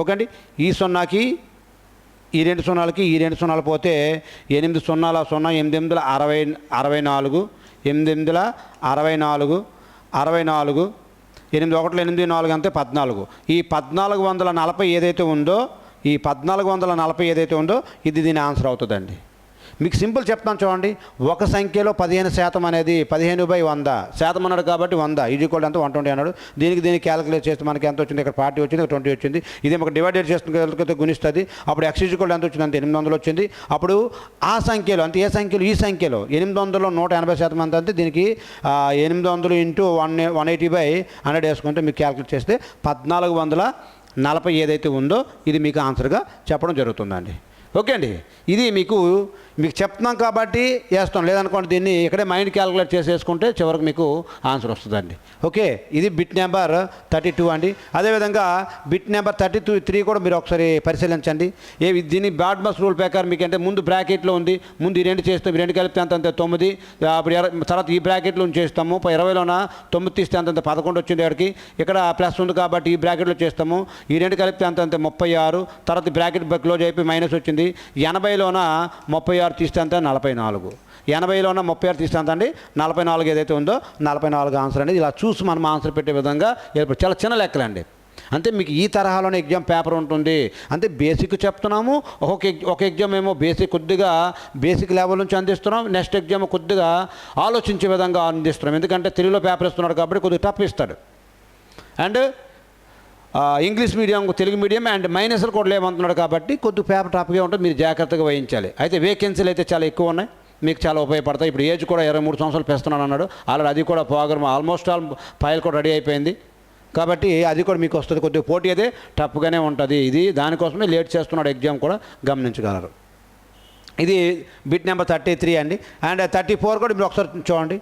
ఓకే అండి ఈ 0కి ఈ 2 సున్నాలకి ఈ 2 సున్నాలు పోతే 8 సున్నాల 0 8 8 64 8 64 64 8 1 8 4 అంతే 14. ఈ 1440 ఏదైతే ఉందో ఈ 1440 ఏదైతే ఉందో ఇది దీని ఆన్సర్ అవుతుందండి. మీకు సింపుల్ చెప్తాను చూడండి. ఒక సంఖ్యలో 15% అనేది 15/100 శాతం అన్నాడు కాబట్టి 100 ఈజ్ ఈక్వల్ ఎంత 120 అన్నాడు. దీనికి క్యాలిక్యులేట్ చేస్తే మనకి ఎంత వచ్చింది? ఇక్కడ 40 వచ్చింది, ఇక్కడ 20 వచ్చింది. ఇదే మనకు డివైడెడ్ చేస్తే గుణిస్తుంది. అప్పుడు x ఈజ్ ఈక్వల్ ఎంత వచ్చింది? అంతే 800 వచ్చింది. అప్పుడు ఆ సంఖ్యలో అంటే ఏ సంఖ్యలో? ఈ సంఖ్యలో 800లో 180% అంత అంటే దీనికి 800 ఇంటూ 180/100 వేసుకుంటే మీకు క్యాలిక్యులేట్ చేస్తే 1440 ఏదైతే ఉందో ఇది మీకు ఆన్సర్గా చెప్పడం జరుగుతుందండి. ఓకే అండి, ఇది మీకు చెప్తున్నాం కాబట్టి వేస్తాం. లేదనుకోండి దీన్ని ఇక్కడే మైండ్ క్యాలిక్యులేట్ చేసేసుకుంటే చివరికి మీకు ఆన్సర్ వస్తుందండి. ఓకే, ఇది బిట్ నెంబర్ 32 అండి. అదేవిధంగా బిట్ నెంబర్ 33 కూడా మీరు ఒకసారి పరిశీలించండి. దీన్ని బాడ్మస్ రూల్ ప్రకారం మీకు అంటే ముందు బ్రాకెట్లో ఉంది. ముందు ఈ 2 చేస్తాం, ఈ 2 కలిపితే అంత 9. అప్పుడు తర్వాత ఈ బ్రాకెట్లో చేస్తాము. 20లోన 9 తీస్తే అంత 11 వచ్చింది. ఇక్కడ ప్లస్ ఉంది కాబట్టి ఈ బ్రాకెట్లో చేస్తాము. ఈ 2 కలిపితే అంత 36. తర్వాత బ్రాకెట్ క్లోజ్ అయిపోయి మైనస్ వచ్చింది. 80లోన 36 తీస్తే అంత 44. 80లోన 36 తీస్తే అంత అండి 44 ఏదైతే ఉందో 44 ఆన్సర్ అనేది ఇలా చూసి మనం ఆన్సర్ పెట్టే విధంగా చాలా చిన్న లెక్కలండి. అంటే మీకు ఈ తరహాలోనే ఎగ్జామ్ పేపర్ ఉంటుంది. అంటే బేసిక్ చెప్తున్నాము. ఒక ఎగ్జామ్ ఏమో కొద్దిగా బేసిక్ లెవెల్ నుంచి అందిస్తున్నాం. నెక్స్ట్ ఎగ్జామ్ కొద్దిగా ఆలోచించే విధంగా అందిస్తున్నాం. ఎందుకంటే తెలుగులో పేపర్ ఇస్తున్నాడు కాబట్టి కొద్దిగా టఫ్ ఇస్తాడు. And English medium, Telugu medium and మైనస్లు కూడా లేమంటున్నాడు కాబట్టి కొద్దిగా పేపర్ టఫ్గా ఉంటుంది. మీరు జాగ్రత్తగా వహించాలి. అయితే వేకెన్సీలు అయితే చాలా ఎక్కువ ఉన్నాయి, మీకు చాలా ఉపయోగపడతాయి. ఇప్పుడు ఏజ్ కూడా 23 సంవత్సరాలు పెస్తున్నాను అన్నాడు. ఆల్రెడీ అది కూడా ప్రోగ్రామ్ ఆల్మోస్ట్ ఆల్ ఫైల్ కూడా రెడీ అయిపోయింది కాబట్టి అది కూడా మీకు వస్తుంది. కొద్దిగా పోటీ అయితే టఫ్గానే ఉంటుంది. ఇది దానికోసమే లేట్ చేస్తున్నాడు ఎగ్జామ్ కూడా గమనించగలరు. ఇది బిట్ నెంబర్ 33 అండి. అండ్ 34 కూడా మీరు ఒకసారి చూడండి.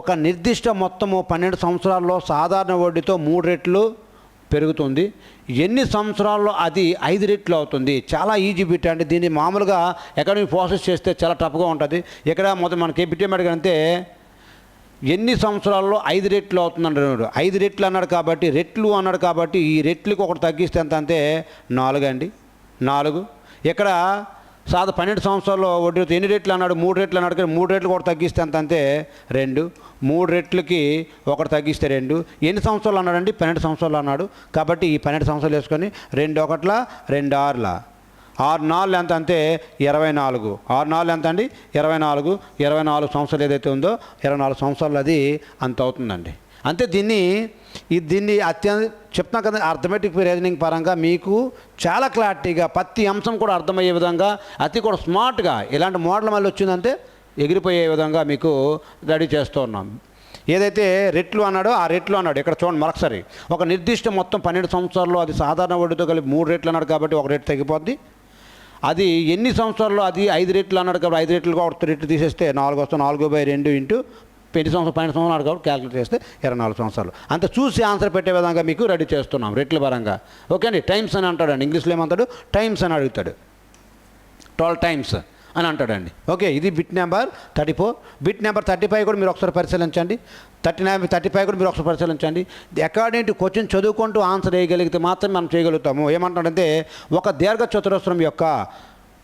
ఒక నిర్దిష్ట మొత్తము 12 సంవత్సరాల్లో సాధారణ వడ్డీతో 3 రెట్లు పెరుగుతుంది. ఎన్ని సంవత్సరాల్లో అది 5 రెట్లు అవుతుంది? చాలా ఈజీ బిట్ అండి. దీన్ని మామూలుగా అకాడమిక్ ప్రాసెస్ చేస్తే చాలా టఫ్గా ఉంటుంది. ఇక్కడ మొదటి మనకి బిట్ అడిగితే ఎన్ని సంవత్సరాల్లో 5 రెట్లు అవుతుంది అన్నాడు. 5 రెట్లు అన్నాడు కాబట్టి రెట్లు అన్నాడు కాబట్టి ఈ రెట్లకు ఒకటి తగ్గిస్తే ఎంత అంటే 4 అండి. 4 ఇక్కడ 12 సంవత్సరాల్లో వడ్డీ ఎన్ని రెట్లు అన్నాడు? 3 రెట్లు అన్నాడు కానీ 3 రెట్లు కూడా తగ్గిస్తే ఎంత అంటే 2. 3 రెట్లకి ఒకటి తగ్గిస్తే 2. ఎన్ని సంవత్సరాలు అన్నాడండి? 12 సంవత్సరాలు అన్నాడు కాబట్టి ఈ 12 సంవత్సరాలు వేసుకొని 2 1 2 6 6 4 ఎంత అంటే 24. 6 4 ఎంత అండి? 24. 24 సంవత్సరాలు ఏదైతే ఉందో 24 సంవత్సరాలు అది అంత అవుతుందండి. అంతే దీన్ని అత్యంత చెప్తున్నా కదా, అర్థమెటిక్ రీజనింగ్ పరంగా మీకు చాలా క్లారిటీగా ప్రతి అంశం కూడా అర్థమయ్యే విధంగా అతి కూడా స్మార్ట్గా ఇలాంటి మోడల్ మళ్ళీ వచ్చిందంటే ఎగిరిపోయే విధంగా మీకు రెడీ చేస్తూ ఉన్నాం. ఏదైతే రెట్లు అన్నాడో ఆ రెట్లు అన్నాడు. ఇక్కడ చూడండి మరొకసారి. ఒక నిర్దిష్ట మొత్తం 12 సంవత్సరాల్లో అది సాధారణ వడ్డీతో కలిపి 3 రెట్లు అన్నాడు కాబట్టి 1 రెట్లు తగ్గిపోద్ది. అది ఎన్ని సంవత్సరాల్లో అది 5 రెట్లు అన్నాడు కాబట్టి 5 రెట్లు కూడా 1 రెట్లు తీసేస్తే 4 వస్తుంది. 4/2 ఇంటూ 12 సంవత్సరాలు కాబట్టి క్యాలిక్యులేట్ చేస్తే 24 సంవత్సరాలు. అంత చూసి ఆన్సర్ పెట్టే విధంగా మీకు రెడీ చేస్తున్నాం రెట్ల పరంగా. ఓకే అండి. టైమ్స్ అని అంటాడండి. ఇంగ్లీష్లో ఏమంటాడు? టైమ్స్ అని అడుగుతాడు. 12 టైమ్స్ అని అంటాడండి. ఓకే, ఇది బిట్ నెంబర్ 34. బిట్ నెంబర్ 35 కూడా మీరు ఒకసారి పరిశీలించండి. 35 కూడా మీరు ఒకసారి పరిశీలించండి. అకార్డింగ్ టు క్వశ్చన్ చదువుకుంటూ ఆన్సర్ వేయగలిగితే మాత్రమే మనం చేయగలుగుతాము. ఏమంటాడంటే ఒక దీర్ఘ చతురస్రం యొక్క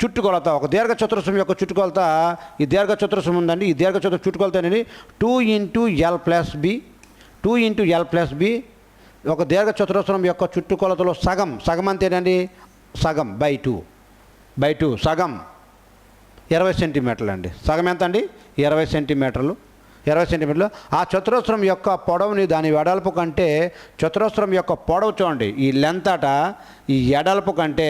చుట్టుకొలత, ఒక దీర్ఘ చతురస్రం యొక్క చుట్టుకొలత, ఈ దీర్ఘ చతురస్రం ఉందండి. ఈ దీర్ఘ చతురస్రం చుట్టుకొలత అనేది 2 × L + B. 2 × L + B. ఒక దీర్ఘ చతురస్రం యొక్క చుట్టుకొలతలో సగం అంతేనండి. సగం /2 సగం 20 సెంటీమీటర్లు అండి. సగం ఎంత అండి? 20 సెంటీమీటర్లు. 20 సెంటీమీటర్లు. ఆ చతురస్రం యొక్క పొడవుని దాని వెడల్పు కంటే చతురస్రం యొక్క పొడవు చూడండి. ఈ లెంత్ అట ఈ ఎడల్పు కంటే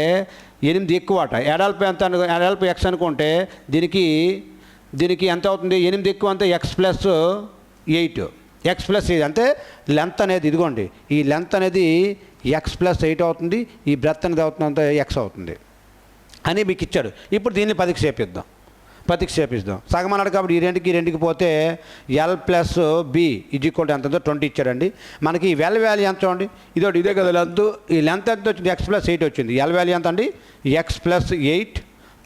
8 ఎక్కువ అట. ఎడల్పు ఎంత? ఎడల్పు x అనుకుంటే దీనికి ఎంత అవుతుంది? 8 ఎక్కువ అంతే x + 8. x + 8 అంటే లెంత్ అనేది ఇదిగోండి. ఈ లెంత్ అనేది x + 8 అవుతుంది. ఈ బ్రెత్ అనేది అవుతుంది అంత x అవుతుంది అని మీకు ఇచ్చాడు. ఇప్పుడు దీన్ని 10కి చేపిద్దాం. సగం అన్నాడు కాబట్టి ఈ రెండుకి పోతే L + B = ఎంత? 20 ఇచ్చాడండి. మనకి ఈ వెల్ వాల్యూ ఎంత చూడండి. ఇదే కదా లెంత్. ఈ లెంత్ ఎంత వచ్చింది? x + 8 వచ్చింది. L వాల్యూ ఎంత అండి? x + 8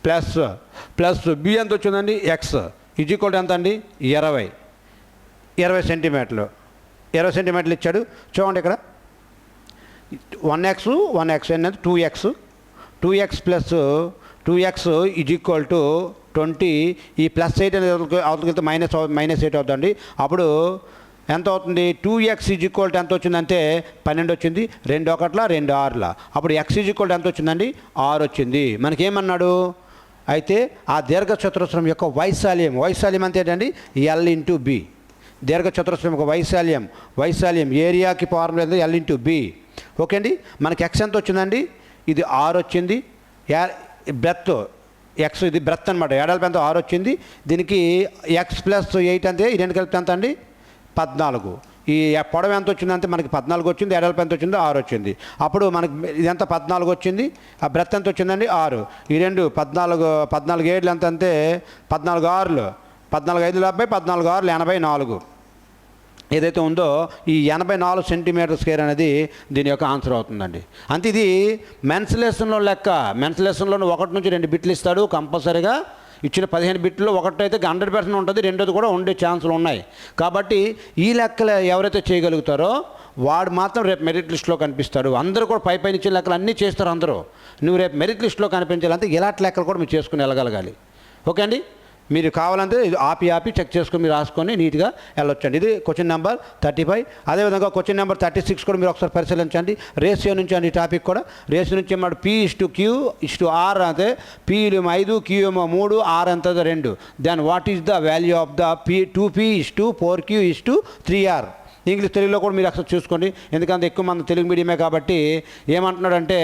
ప్లస్ B ఎంత వచ్చిందండి? x = ఎంత అండి? 20 సెంటీమీటర్లు. 20 సెంటీమీటర్లు ఇచ్చాడు. చూడండి ఇక్కడ 1x అనేది 2x + 2x is equal to 20, ఈ +8 అనేది అవతలకి -8 అవుతుంది. అప్పుడు ఎంత అవుతుంది? 2x ఈజ్ ఈక్వల్ టు ఎంత వచ్చిందంటే 12 వచ్చింది. 2 1 2 6. అప్పుడు x ఈజ్ ఈక్వల్ టు ఎంత వచ్చిందండి? 6 వచ్చింది. మనకేమన్నాడు? అయితే ఆ దీర్ఘచతురస్రం యొక్క వైశాల్యం అంతే ఏంటండి? L/B. దీర్ఘచతురస్రం యొక్క వైశాల్యం ఏరియాకి ఫార్ములా ఏంది? L/B. ఓకే అండి. మనకి x ఎంత వచ్చిందండి? ఇది 6 వచ్చింది. బ్రెత్ x, ఇది బ్రెత్ అనమాట. ఎడల్పు ఎంత? 6 వచ్చింది. దీనికి x + 8 అంతే. ఈ రెండు కలిపి ఎంత అండి? 14. ఈ పొడవు ఎంత వచ్చిందంటే మనకి 14 వచ్చింది. ఎడల్పు ఎంత వచ్చిందో 6 వచ్చింది. అప్పుడు మనకి ఇదంతా 14 వచ్చింది. ఆ బ్రెత్ ఎంత వచ్చిందండి? 6. ఈ రెండు 14 ఏళ్ళు ఎంత అంటే 14 6 14 5 70 14 6 84. ఏదైతే ఉందో ఈ 84 సెంటీమీటర్ స్క్వేర్ అనేది దీని యొక్క ఆన్సర్ అవుతుందండి. అంతే. ఇది మెన్స్ లెసన్లో లెక్క. మెన్స్ లెసన్లో 1 నుంచి 2 బిట్లు ఇస్తాడు కంపల్సరీగా. ఇచ్చిన 15 బిట్లో ఒకటి అయితే 100% ఉంటుంది, రెండోది కూడా ఉండే ఛాన్సులు ఉన్నాయి. కాబట్టి ఈ లెక్కలు ఎవరైతే చేయగలుగుతారో వాడు మాత్రం రేపు మెరిట్ లిస్ట్లో కనిపిస్తాడు. అందరూ కూడా పై ఇచ్చిన లెక్కలు అన్నీ చేస్తారు అందరూ. నువ్వు రేపు మెరిట్ లిస్ట్లో కనిపించాలంటే ఇలాంటి లెక్కలు కూడా మీరు చేసుకుని వెళ్ళగలగాలి. ఓకే అండి. మీరు కావాలంటే ఆపి చెక్ చేసుకుని మీరు రాసుకొని నీట్గా వెళ్ళొచ్చండి. ఇది క్వశ్చన్ నెంబర్ 35. అదేవిధంగా క్వశ్చన్ నెంబర్ 36 కూడా మీరు ఒకసారి పరిశీలించండి. రేషియో నుంచి అండి టాపిక్ కూడా. రేషియో నుంచి ఏమన్నాడు? P/Q/R అంటే P 5, Q 3, R ఎంత 2. Then what is the value of the 2P/4Q/3R. English తెలుగులో కూడా మీరు అసలు చూసుకోండి, ఎందుకంటే ఎక్కువ మంది తెలుగు మీడియమే కాబట్టి. ఏమంటున్నాడంటే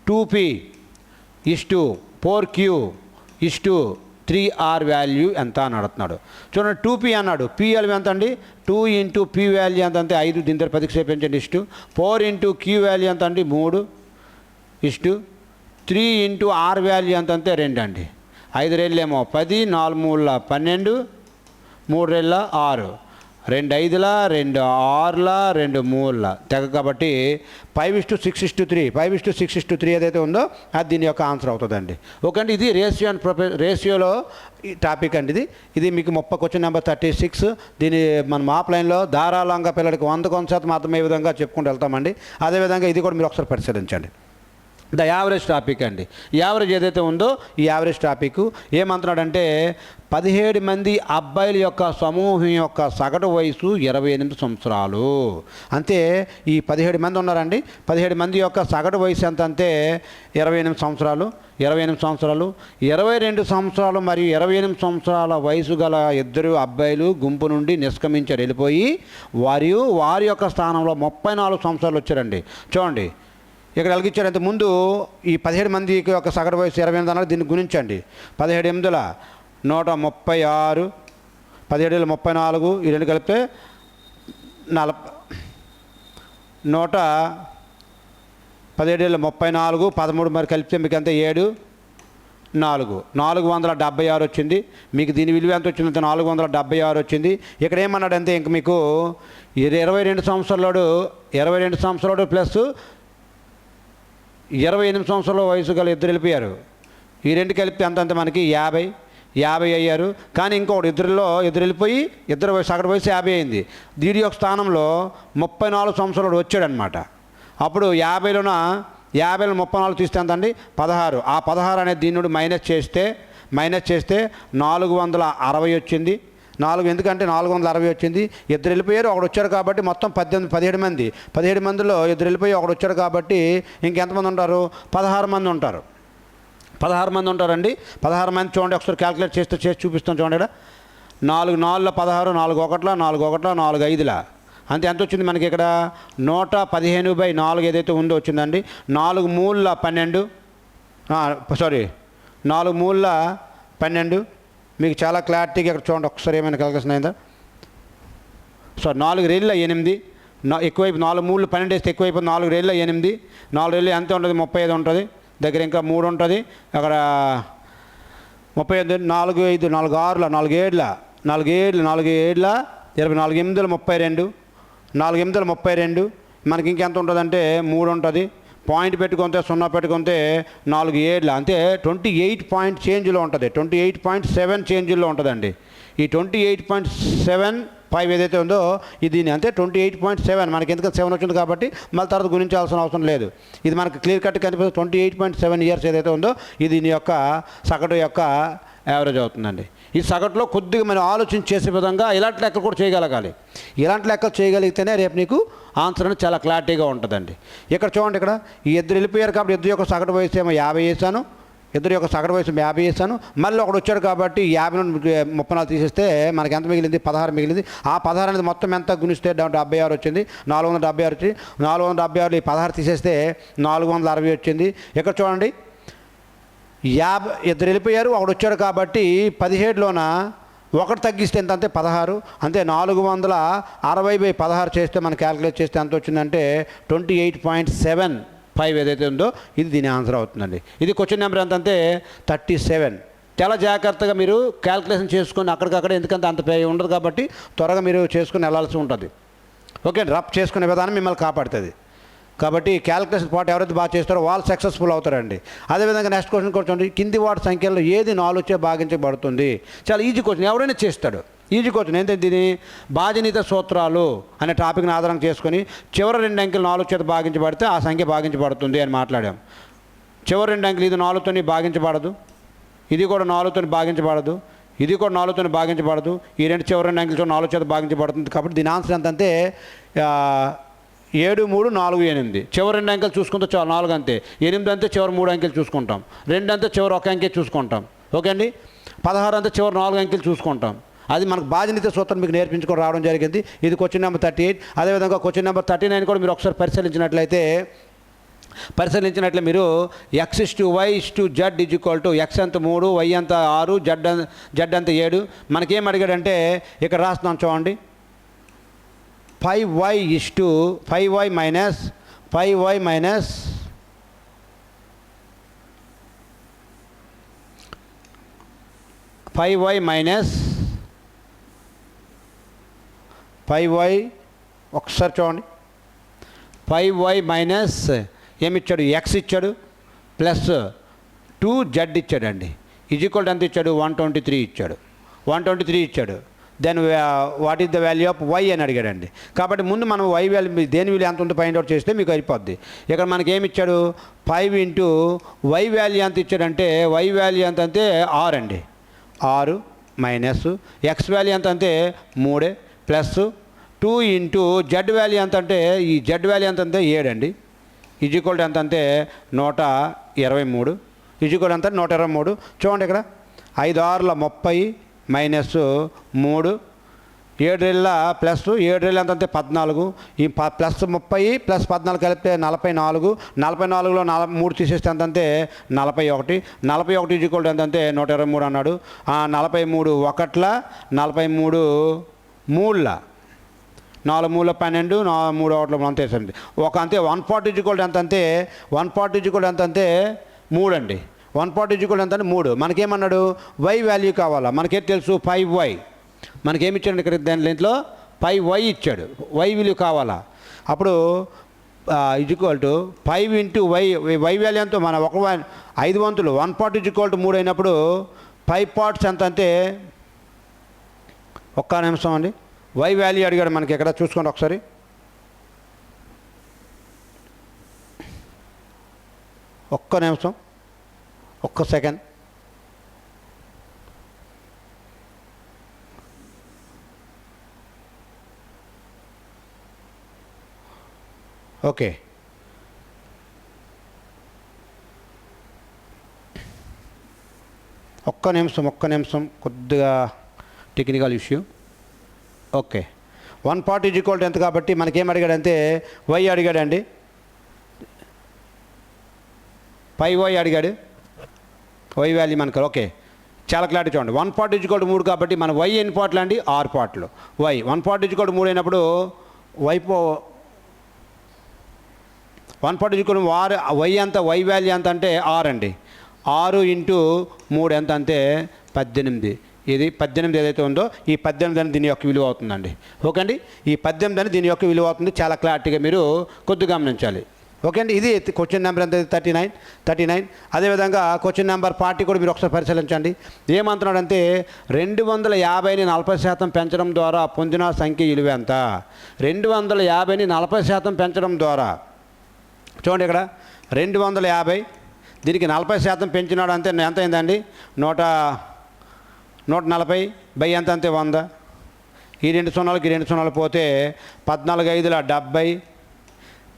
2P/4Q/3R వాల్యూ ఎంత అని అడుగుతున్నాడు. చూడండి 2P అన్నాడు. P వాల్యూ ఎంత అండి? 2 × P వాల్యూ ఎంత అంటే 5. దీని దగ్గర 10కి సేపించండి. 4 × Q వాల్యూ ఎంత అండి? 3. 3 × R వాల్యూ ఎంత అంటే 2 అండి. 5 రెళ్ళేమో 10, 4 3 12, 3 రెళ్ళ 6, 2 5 2 6 2 3 తెగ. కాబట్టి 5:6:3 5:6:3 ఏదైతే ఉందో అది దీని యొక్క ఆన్సర్ అవుతుందండి. ఓకే అండి. ఇది రేషియోలో ఈ టాపిక్ అండి. ఇది మీకు క్వశ్చన్ నెంబర్ 36. దీన్ని మనం ఆఫ్లైన్లో ధారాళంగా పిల్లలకి 100% మాత్రమే విధంగా చెప్పుకుంటూ వెళ్తామండి. అదేవిధంగా ఇది కూడా మీరు ఒకసారి పరిశీలించండి. ద యావరేజ్ టాపిక్ అండి. యావరేజ్ ఏదైతే ఉందో ఈ యావరేజ్ టాపిక్ ఏమంటున్నాడంటే 17 మంది అబ్బాయిల యొక్క సమూహం యొక్క సగటు వయసు 28 సంవత్సరాలు. అంతే. ఈ 17 మంది ఉన్నారండి. 17 మంది యొక్క సగటు వయసు ఎంత అంటే 28 సంవత్సరాలు. 22 సంవత్సరాలు మరియు 28 సంవత్సరాల వయసు గల 2 అబ్బాయిలు గుంపు నుండి నిష్క్రమించారు, వెళ్ళిపోయి వారి యొక్క స్థానంలో 34 సంవత్సరాలు వచ్చారండి. చూడండి ఇక్కడ అలిగించారు. అంత ముందు ఈ 17 మందికి యొక్క సగటు వయసు 28 అన్నారు. దీన్ని గుణించండి. 17 8 136, 17 34, ఈ రెండు కలిపితే 17 34, 13 మరి కలిపితే మీకు ఎంత? 7 476 వచ్చింది. మీకు దీని విలువ ఎంత వచ్చిందంటే 476 వచ్చింది. ఇక్కడ ఏమన్నాడంటే ఇంక మీకు 22 సంవత్సరాలు ప్లస్ 28 సంవత్సరాల వయసు గల 2 వెళ్ళిపోయారు. ఈ రెండు కలిపితే అంతంత మనకి 50 అయ్యారు. కానీ ఇంకొకటి ఇద్దరు వెళ్ళిపోయి సగటు వయసు 50 అయింది. దీని యొక్క స్థానంలో 34 సంవత్సరాలు వచ్చాడనమాట. అప్పుడు 50లో 34 తీస్తే ఎంతండి? 16. ఆ 16 అనేది దీని నుండి మైనస్ చేస్తే 460 వచ్చింది. 4 ఎందుకంటే 460 వచ్చింది. 2 వెళ్ళిపోయారు, ఒకడు వచ్చాడు కాబట్టి మొత్తం 17 మంది. 17 మందిలో 2 వెళ్ళిపోయి ఒకడు వచ్చాడు కాబట్టి ఇంకెంతమంది ఉంటారు? 16 మంది ఉంటారు. 16 మంది ఉంటారండి. 16 మంది చూడండి, ఒకసారి క్యాలిక్యులేట్ చేసి చూపిస్తాం చూడండి. ఇక్కడ 4 4 16, 4 1 4 1 4 5 అంతే. ఎంత వచ్చింది మనకి ఇక్కడ? 115/4 ఏదైతే ఉందో వచ్చిందండి. 4 3 12, 4 3 12. మీకు చాలా క్లారిటీగా ఇక్కడ చూడండి ఒకసారి ఏమైనా క్యాలిక్యులేషన్ అయిందా? 4 రెళ్ళ 8, ఎక్కువైపు 4 3 12 వేస్తే ఎక్కువైపోయింది. 4 రెళ్ళ 8, 4 రెళ్ళు ఎంత ఉంటుంది? 35 ఉంటుంది. దగ్గర ఇంకా 3 ఉంటుంది. అక్కడ 35, 4 5 4 6 4 7 4 7 4 7 24 8 32, 4 8 32. మనకి ఇంకెంత ఉంటుందంటే 3 ఉంటుంది. పాయింట్ పెట్టుకుంటే 0 పెట్టుకుంటే 4 7 అంతే. 28 పాయింట్ చేంజ్లో ఉంటుంది. 28.7 చేంజ్లో ఉంటుందండి. ఈ 28.7 5 ఏదైతే ఉందో ఇది దీని అంటే 28.7 మనకి ఎందుకంటే 7 వచ్చింది కాబట్టి మళ్ళీ తర్వాత గుణించాల్సిన అవసరం లేదు. ఇది మనకి క్లియర్ కట్ కనిపిస్తుంది. 28.7 ఇయర్స్ ఏదైతే ఉందో ఇది దీని యొక్క సగటు యొక్క యావరేజ్ అవుతుందండి. ఈ సగటులో కొద్దిగా మనం ఆలోచన చేసే విధంగా ఇలాంటి లెక్కలు కూడా చేయగలగాలి. ఇలాంటి లెక్కలు చేయగలిగితేనే రేపు నీకు ఆన్సర్ అనేది చాలా క్లారిటీగా ఉంటుందండి. ఇక్కడ చూడండి, ఇక్కడ ఈ ఇద్దరు వెళ్ళిపోయారు కాబట్టి ఇద్దరు యొక్క సగటు వయసు ఏమో 50 వేసాను, ఇద్దరు యొక్క సగటు వయసు 50 వేసాను. మళ్ళీ ఒకడు వచ్చాడు కాబట్టి 50 నుండి 34 తీసేస్తే మనకి ఎంత మిగిలింది? 16 మిగిలింది. ఆ 16 అనేది మొత్తం ఎంత గుణిస్తే 76 వచ్చింది. 476 వచ్చి 476 ఈ 16 తీసేస్తే 460 వచ్చింది. ఇక్కడ చూడండి, 50 ఇద్దరు వెళ్ళిపోయారు, ఒకడు వచ్చాడు కాబట్టి 17లోన ఒకటి తగ్గిస్తే ఎంత అంటే 16. అంతే 460/16 చేస్తే మనం క్యాలిక్యులేట్ చేస్తే ఎంత వచ్చిందంటే 28.75 ఏదైతే ఉందో ఇది దీని ఆన్సర్ అవుతుందండి. ఇది క్వశ్చన్ నెంబర్ ఎంత అంటే 37. చాలా జాగ్రత్తగా మీరు క్యాలిక్యులేషన్ చేసుకొని అక్కడికక్కడ, ఎందుకంటే అంత ఉండదు కాబట్టి త్వరగా మీరు చేసుకుని వెళ్ళాల్సి ఉంటుంది. ఓకే, రఫ్ చేసుకునే విధానం మిమ్మల్ని కాపాడుతుంది. కాబట్టి క్యాలిక్యులేషన్ పార్ట్ ఎవరైతే బాగా చేస్తారో వాళ్ళు సక్సెస్ఫుల్ అవుతారండి. అదేవిధంగా నెక్స్ట్ క్వశ్చన్ కూర్చోండి, కింది వాటి సంఖ్యలో ఏది 4 చే భాగించబడుతుంది? చాలా ఈజీ క్వశ్చన్, ఎవరైనా చేస్తాడు. ఈజీ క్వశ్చన్ ఏంటంటే దీని బాధ్యనీత సూత్రాలు అనే టాపిక్ని ఆధారం చేసుకొని చివరి 2 అంకెలు 4 చేత భాగించబడితే ఆ సంఖ్య భాగించబడుతుంది అని మాట్లాడాం. చివరి 2 అంకెలు ఇది 4తో భాగించబడదు, ఇది కూడా 4తో భాగించబడదు, ఇది కూడా 4తో భాగించబడదు. ఈ చివరి 2 అంకెలతో 4 చేత భాగించబడుతుంది. కాబట్టి దీని ఆన్సర్ ఎంతంటే 7, 3, 4, 8. చివరి 2 అంకెలు చూసుకుంటే చాలు, 4 అంతే. 8 అంతే చివరి 3 అంకెలు చూసుకుంటాం. 2 అంతే చివరి 1 అంకె చూసుకుంటాం. ఓకే అండి. 16 అంతే చివరి 4 అంకెలు చూసుకుంటాం. అది మనకు బాధ్యనీత సూత్రం మీకు నేర్పించుకొని రావడం జరిగింది. ఇది క్వశ్చన్ నెంబర్ 38. అదేవిధంగా క్వశ్చన్ నెంబర్ 39 కూడా మీరు ఒకసారి పరిశీలించినట్లయితే మీరు x/y/z x అంత 3, y అంత 6, z అంత 7. మనకేం అడిగాడంటే ఇక్కడ రాస్తున్నాం చూడండి, 5y minus 5y ఒకసారి చూడండి, 5y మైనస్ ఏమిచ్చాడు? x ఇచ్చాడు ప్లస్ 2z ఇచ్చాడండి. ఈక్వల్ ఎంత ఇచ్చాడు? 123 ఇచ్చాడు. 123 ఇచ్చాడు. Then what is the value of y అని అడిగాడండి. కాబట్టి ముందు మనం y వాల్యూ దేని విలువ ఎంత ఉంటే ఫైండ్ అవుట్ చేస్తే మీకు అయిపోద్ది. ఇక్కడ మనకి ఏమి ఇచ్చాడు? 5 ఇంటూ y వాల్యూ ఎంత ఇచ్చాడంటే y వాల్యూ ఎంత అంటే 6 అండి. 6 మైనస్ x వాల్యూ ఎంత అంటే 3 ప్లస్ 2 ఇంటూ z వాల్యూ ఎంత అంటే ఈ z వాల్యూ ఎంత అంటే 7 అండి. ఈక్వల్ ఎంత అంటే 123. ఈక్వల్ ఎంత 123. చూడండి ఇక్కడ 5 6ల 30 మైనస్ 3, 7 ప్లస్ 7 ఎంత అంటే 14. ఈ ప్లస్ 30 ప్లస్ 14 కలిపితే 44. 44లో 3 తీసేస్తే ఎంత అంటే 41. 41 ఈక్వల్ ఎంత అంటే 123 అన్నాడు. 43 1ల 43 3ల 4 3 12 3 1 అంతే వేసింది ఒక అంతే. 140 ఈక్వల్ ఎంత అంటే 140 ఈక్వల్ ఎంత అంటే 3 అండి. 140 ఈక్వల్ ఎంత అంటే 3. మనకేమన్నాడు? y వాల్యూ కావాలా? మనకేం తెలుసు? 5y. మనకేమిచ్చాడు ఇక్కడ దీంట్లో 5y ఇచ్చాడు. y విలువ కావాలా? అప్పుడు equal to 5 into y value ఎంతో మన 5 వంతులు 140 ఈక్వల్ టు 3 అయినప్పుడు 5 పార్ట్స్ ఎంత అంటే ఒక్క నిమిషం అండి. y వాల్యూ అడిగాడు మనకి ఎక్కడ చూసుకోండి ఒకసారి. ఒక్క నిమిషం, ఒక్క సెకండ్. ఓకే, ఒక్క నిమిషం కొద్దిగా టెక్నికల్ ఇష్యూ. ఓకే, 140 ఈక్వల్ ఎంత కాబట్టి మనకేం అడిగాడంటే y అడిగాడండి. 5y అడిగాడు. y వాల్యూ మనకు ఓకే చాలా క్లారిటీ చూడండి. 140 ఈక్వల్ 3 కాబట్టి మన y ఎన్ని పార్ట్లు అండి? 6 పార్ట్లు. y 140 ఈక్వల్ 3 అయినప్పుడు y 140 ఈక్వల్ y ఎంత? y వాల్యూ ఎంత అంటే 6 అండి. 6 ఇంటూ 3 ఎంత అంటే 18. ఇది 18 ఏదైతే ఉందో ఈ 18 అని దీని యొక్క విలువ అవుతుందండి. ఓకే అండి, ఈ 18 అని దీని యొక్క విలువ అవుతుంది. చాలా క్లారిటీగా మీరు కొద్దిగా గమనించాలి. ఓకే అండి, ఇది క్వశ్చన్ నెంబర్ ఎంత? 39. అదేవిధంగా క్వశ్చన్ నెంబర్ 40 కూడా మీరు ఒకసారి పరిశీలించండి. ఏమంటున్నాడంటే 250ని 40% పెంచడం ద్వారా పొందిన సంఖ్య విలువ ఎంత? 250ని 40% పెంచడం ద్వారా, చూడండి ఇక్కడ 250 దీనికి 40% పెంచినాడు అంతే ఎంత అయిందండి? 140 బై ఎంత అంతే 100. ఈ 2 సున్నాలకి 2 సున్నాలు పోతే 14 5ల 70,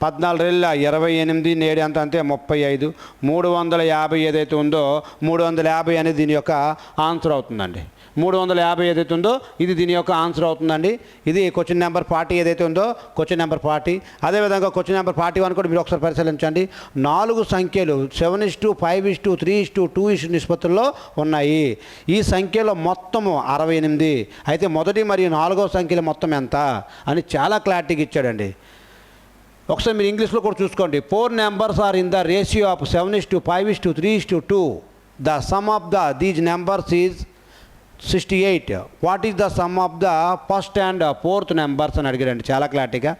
14 2ల 28, 7 ఎంత అంతే 35. 350 ఏదైతే ఉందో 350 అనేది దీని యొక్క ఆన్సర్ అవుతుందండి. 350 ఏదైతే ఉందో ఇది దీని యొక్క ఆన్సర్ అవుతుందండి. ఇది క్వశ్చన్ నెంబర్ 40 ఏదైతే ఉందో క్వశ్చన్ నెంబర్ 40. అదేవిధంగా క్వశ్చన్ నెంబర్ 41 కూడా మీరు ఒకసారి పరిశీలించండి. 4 సంఖ్యలు 7:5:3:2 నిష్పత్తుల్లో ఉన్నాయి. ఈ సంఖ్యలో మొత్తము 68. అయితే మొదటి మరియు 4వ సంఖ్యల మొత్తం ఎంత అని చాలా క్లారిటీగా ఇచ్చాడండి. ఒకసారి మీరు ఇంగ్లీష్లో కూడా చూసుకోండి. 4 numbers are in the ratio of 7:5:3:2. The sum of these numbers is 68. What is the sum of the first and fourth numbers అని అడిగారండి చాలా క్లారిటీగా.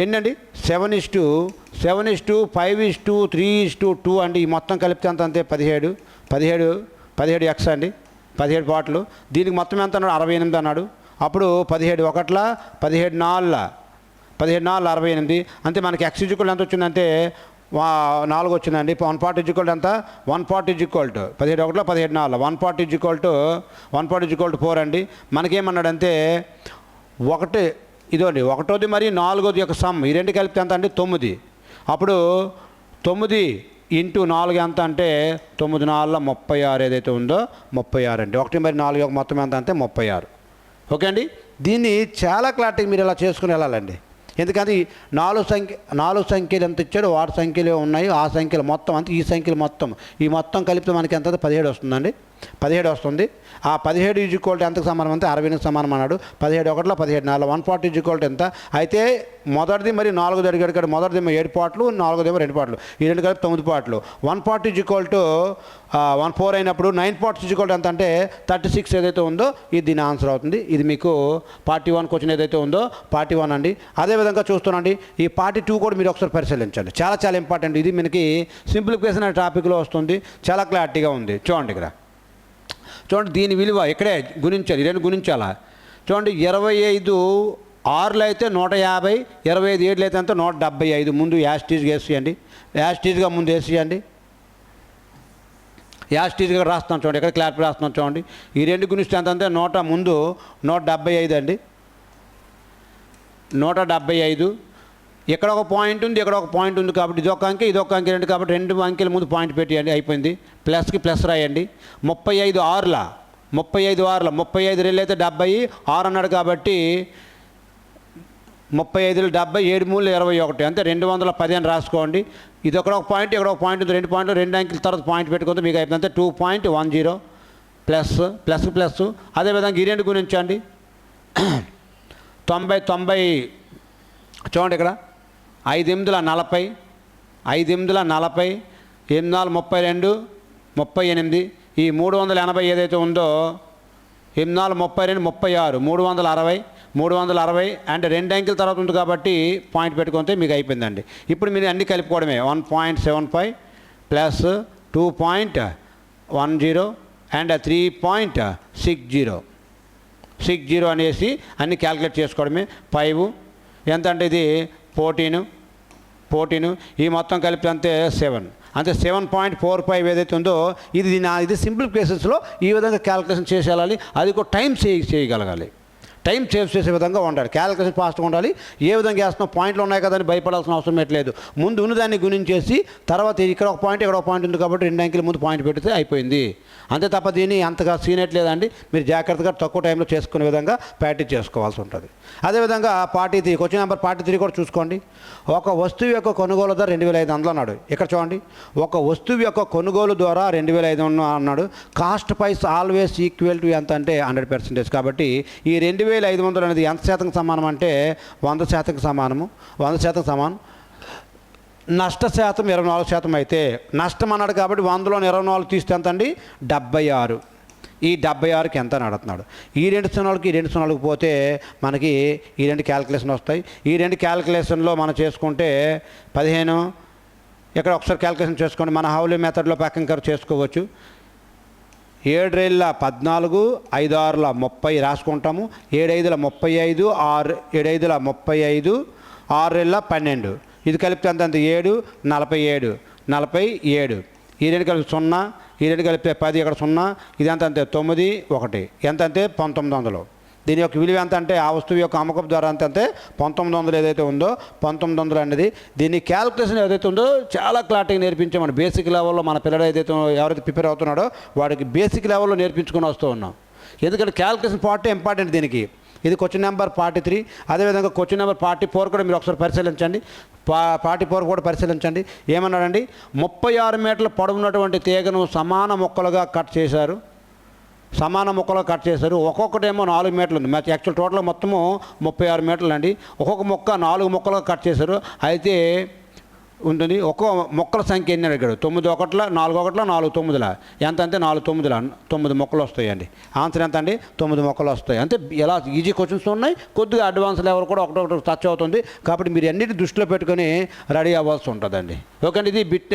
ఏంటండి 7:5:3:2 అండి. ఈ మొత్తం కలిపితే ఎంత అంతే 17 ఎక్స్ అండి, 17 పాటలు. దీనికి మొత్తం ఎంత అన్నాడు? 68 అన్నాడు. అప్పుడు 17 1ల 17 4ల 68 అంతే. మనకి ఎక్స్ ఈక్వల్ ఎంత వచ్చిందంటే 4 వచ్చిందండి. 140 ఈక్వల్ ఎంత? 140 ఈక్వల్ టు 17 1ల 17 4ల 140 ఈక్వల్ టు 4 అండి. మనకేమన్నాడంటే ఇదండి 1వ మరియు 4వ యొక్క సమ్ ఈ రెండు కలిపితే ఎంత అండి 9. అప్పుడు 9 ఇంటూ 4 ఎంత అంటే 9 4ల 36 ఏదైతే ఉందో 36 అండి. 1 మరియు 4 యొక్క మొత్తం ఎంత అంటే 36. ఓకే అండి, దీన్ని చాలా క్లారిటీగా మీరు ఇలా చేసుకుని వెళ్ళాలండి. ఎందుకంటే 4 సంఖ్యలు ఎంత ఇచ్చాడో వాటి సంఖ్యలు ఉన్నాయి, ఆ సంఖ్యలు మొత్తం అంత ఈ సంఖ్యలు ఈ మొత్తం కలిపితే మనకి ఎంత 17 వస్తుందండి. 17 వస్తుంది. ఆ 17 ఈక్వల్ టు ఎంతకు సమానం అంటే 60కి సమానం అన్నాడు. 17 1ల 17 4ల 140 ఈక్వల్ టు ఎంత? అయితే మొదటిది మరి 4ది అడిగాడు. మొదటిదేమో 7 పాటలు, 4దేమో 2 పాటలు, ఈ రెండు కలిపి 9 పాటలు. 140 ఈక్వల్ టు 14 అయినప్పుడు 9 పార్ట్స్ ఈక్వల్ టు ఎంత అంటే 36 ఏదైతే ఉందో ఇది దీని ఆన్సర్ అవుతుంది. ఇది మీకు 41 క్వశ్చన్ ఏదైతే ఉందో 41 అండి. అదేవిధంగా చూస్తున్నాండి ఈ 42 కూడా మీరు ఒకసారి పరిశీలించండి. చాలా ఇంపార్టెంట్. ఇది మనకి సింప్లిఫికేషన్ అనే టాపిక్లో వస్తుంది. చాలా క్లారిటీగా ఉంది. చూడండి ఇక్కడ చూడండి, దీని విలువ ఇక్కడే గుణించాలి, 2 గుణించాలా. చూడండి 25 6లు అయితే 150, 25 7లు అయితే అంతా 175. ముందు యాస్టీజ్గా వేసేయండి, యాస్టీజ్గా ముందు వేసేయండి. యాస్టీజ్గా రాస్తాం చూడండి, ఇక్కడ క్లారిటీ రాస్తున్నాం చూడండి. ఈ 2 గుణిస్తే ఎంత అంటే 175 అండి. 175. ఇక్కడ ఒక పాయింట్ ఉంది, ఇక్కడ ఒక పాయింట్ ఉంది కాబట్టి ఇదొక అంకె ఇదొక అంకె 2 కాబట్టి 2 అంకెల ముందు పాయింట్ పెట్టేయండి, అయిపోయింది. ప్లస్కి ప్లస్ రాయండి. 35 6ల 35 2 అయితే 70, 6 అన్నాడు కాబట్టి 35 70, 7 3 21 అంతే 210 అని రాసుకోండి. ఇది ఒక పాయింట్, ఇక్కడ ఒక పాయింట్ ఉంది, 2 పాయింట్లు 2 అంకెల తర్వాత పాయింట్ పెట్టుకుంటే మీకు అయిపోయింది అంతే 2.10 ప్లస్ ప్లస్. అదేవిధంగా ఈ 2 గుణించండి 90 చూడండి ఇక్కడ 5 8ల 40, 5 8ల 40, 8 4 32, 38. ఈ 380 ఏదైతే ఉందో 8 4 32 36, 360 అంటే 2 అంకెల తర్వాత ఉంది కాబట్టి పాయింట్ పెట్టుకుంటే మీకు అయిపోయిందండి. ఇప్పుడు మీరు అన్నీ కలుపుకోవడమే 1.75 ప్లస్ 2.10 అండ్ 3.60 అనేసి అన్నీ క్యాలిక్యులేట్ చేసుకోవడమే. 5 ఎంత అంటే ఇది 14 ఈ మొత్తం కలిపి అంతే 7 అంటే 7.45 ఏదైతే ఉందో ఇది సింపుల్ కేసెస్లో ఈ విధంగా క్యాలిక్యులేషన్ చేసేయాలి. అది కూడా టైం చేయగలగాలి, టైం సేవ్ చేసే విధంగా ఉండాలి, క్యాలిక్యులేషన్ ఫాస్ట్గా ఉండాలి. ఏ విధంగా చేస్తున్నాం పాయింట్లు ఉన్నాయి కదా అని భయపడాల్సిన అవసరం లేదు. ముందు ఉన్నదాన్ని గుణించేసి తర్వాత ఇక్కడ ఒక పాయింట్ ఇక్కడ ఒక పాయింట్ ఉంది కాబట్టి 2 అంకెల ముందు పాయింట్ పెడితే అయిపోయింది. అంతే తప్ప దీన్ని అంతగా సీనట్లేదండి. మీరు జాగ్రత్తగా తక్కువ టైంలో చేసుకునే విధంగా ప్రాక్టీస్ చేసుకోవాల్సి ఉంటుంది. అదేవిధంగా 43 క్వశ్చన్ నెంబర్ 43 కూడా చూసుకోండి. ఒక వస్తువు యొక్క కొనుగోలు ధర 2500 అన్నాడు. ఇక్కడ చూడండి, ఒక వస్తువు యొక్క కొనుగోలు ద్వారా 2500 అన్నాడు. Cost price always equal to ఎంత అంటే 100% కాబట్టి ఈ 2500 అనేది ఎంత శాతం సమానం అంటే 100% సమానము. 100% సమానం. నష్ట శాతం 24% అయితే నష్టం అన్నాడు కాబట్టి 100లో 24 తీస్తే ఎంత అండి 76. ఈ 76కి ఎంత అని అడుగుతున్నాడు. ఈ 2 సున్నాలకి ఈ 2 సున్నాలకు పోతే మనకి ఈ 2 క్యాలిక్యులేషన్ వస్తాయి. ఈ 2 క్యాలిక్యులేషన్లో మనం చేసుకుంటే 15 ఇక్కడ ఒకసారి క్యాలిక్యులేషన్ చేసుకోండి. మన హౌలీ మెథడ్లో పక్కన చేసుకోవచ్చు. 7 రెళ్ళ 14, 5 6ల 30 రాసుకుంటాము. 7 5ల 35, 7 5ల 35, 6 రెళ్ళ 12. ఇది కలిపితే అంత 7 47 47. ఈ 2 కలిపి 0, ఈ 2 కలిపితే 10, ఇక్కడ 0, ఇదంతా అంతే 9 1 ఎంత అంటే 1900. దీని యొక్క విలువ ఎంత అంటే ఆ వస్తువు యొక్క అమ్మకం ద్వారా అంతే 1900 ఏదైతే ఉందో 1900 అనేది దీన్ని క్యాలిక్యులేషన్ ఏదైతే ఉందో చాలా క్లారిటీగా నేర్పించాం. మన బేసిక్ లెవెల్లో మన పిల్లలు ఏదైతే ఎవరైతే ప్రిపేర్ అవుతున్నాడో వాడికి బేసిక్ లెవెల్లో నేర్పించుకొని వస్తూ ఉన్నాం. ఎందుకంటే క్యాలిక్యులేషన్ పార్ట్ ఇంపార్టెంట్ దీనికి. ఇది క్వశ్చన్ నెంబర్ 43. అదేవిధంగా క్వశ్చన్ నెంబర్ 44 కూడా మీరు ఒకసారి పరిశీలించండి. 44 కూడా పరిశీలించండి. ఏమన్నాడండి, 36 మీటర్ల పొడవున్నటువంటి తీగను సమాన ముక్కలుగా కట్ చేశారు. ఒక్కొక్కటేమో 4 మీటర్లు ఉంది. మ్యాచ్ యాక్చువల్ టోటల్ మొత్తము 36 మీటర్లు అండి. ఒక్కొక్క మొక్క 4 ముక్కలుగా కట్ చేశారు. అయితే ఉంటుంది ఒక్కో మొక్కల సంఖ్య ఎన్ని అడిగాడు. 9 1 4 1 4 9 ఎంత అంటే 4 9 9 మొక్కలు వస్తాయండి. ఆన్సర్ ఎంత అండి, 9 మొక్కలు వస్తాయి. అంటే ఎలా ఈజీ క్వశ్చన్స్ ఉన్నాయి, కొద్దిగా అడ్వాన్స్ లెవెల్ కూడా ఒకటొకటి టచ్ అవుతుంది. కాబట్టి మీరు అన్నిటి దృష్టిలో పెట్టుకొని రెడీ అవ్వాల్సి ఉంటుందండి. ఓకే అండి,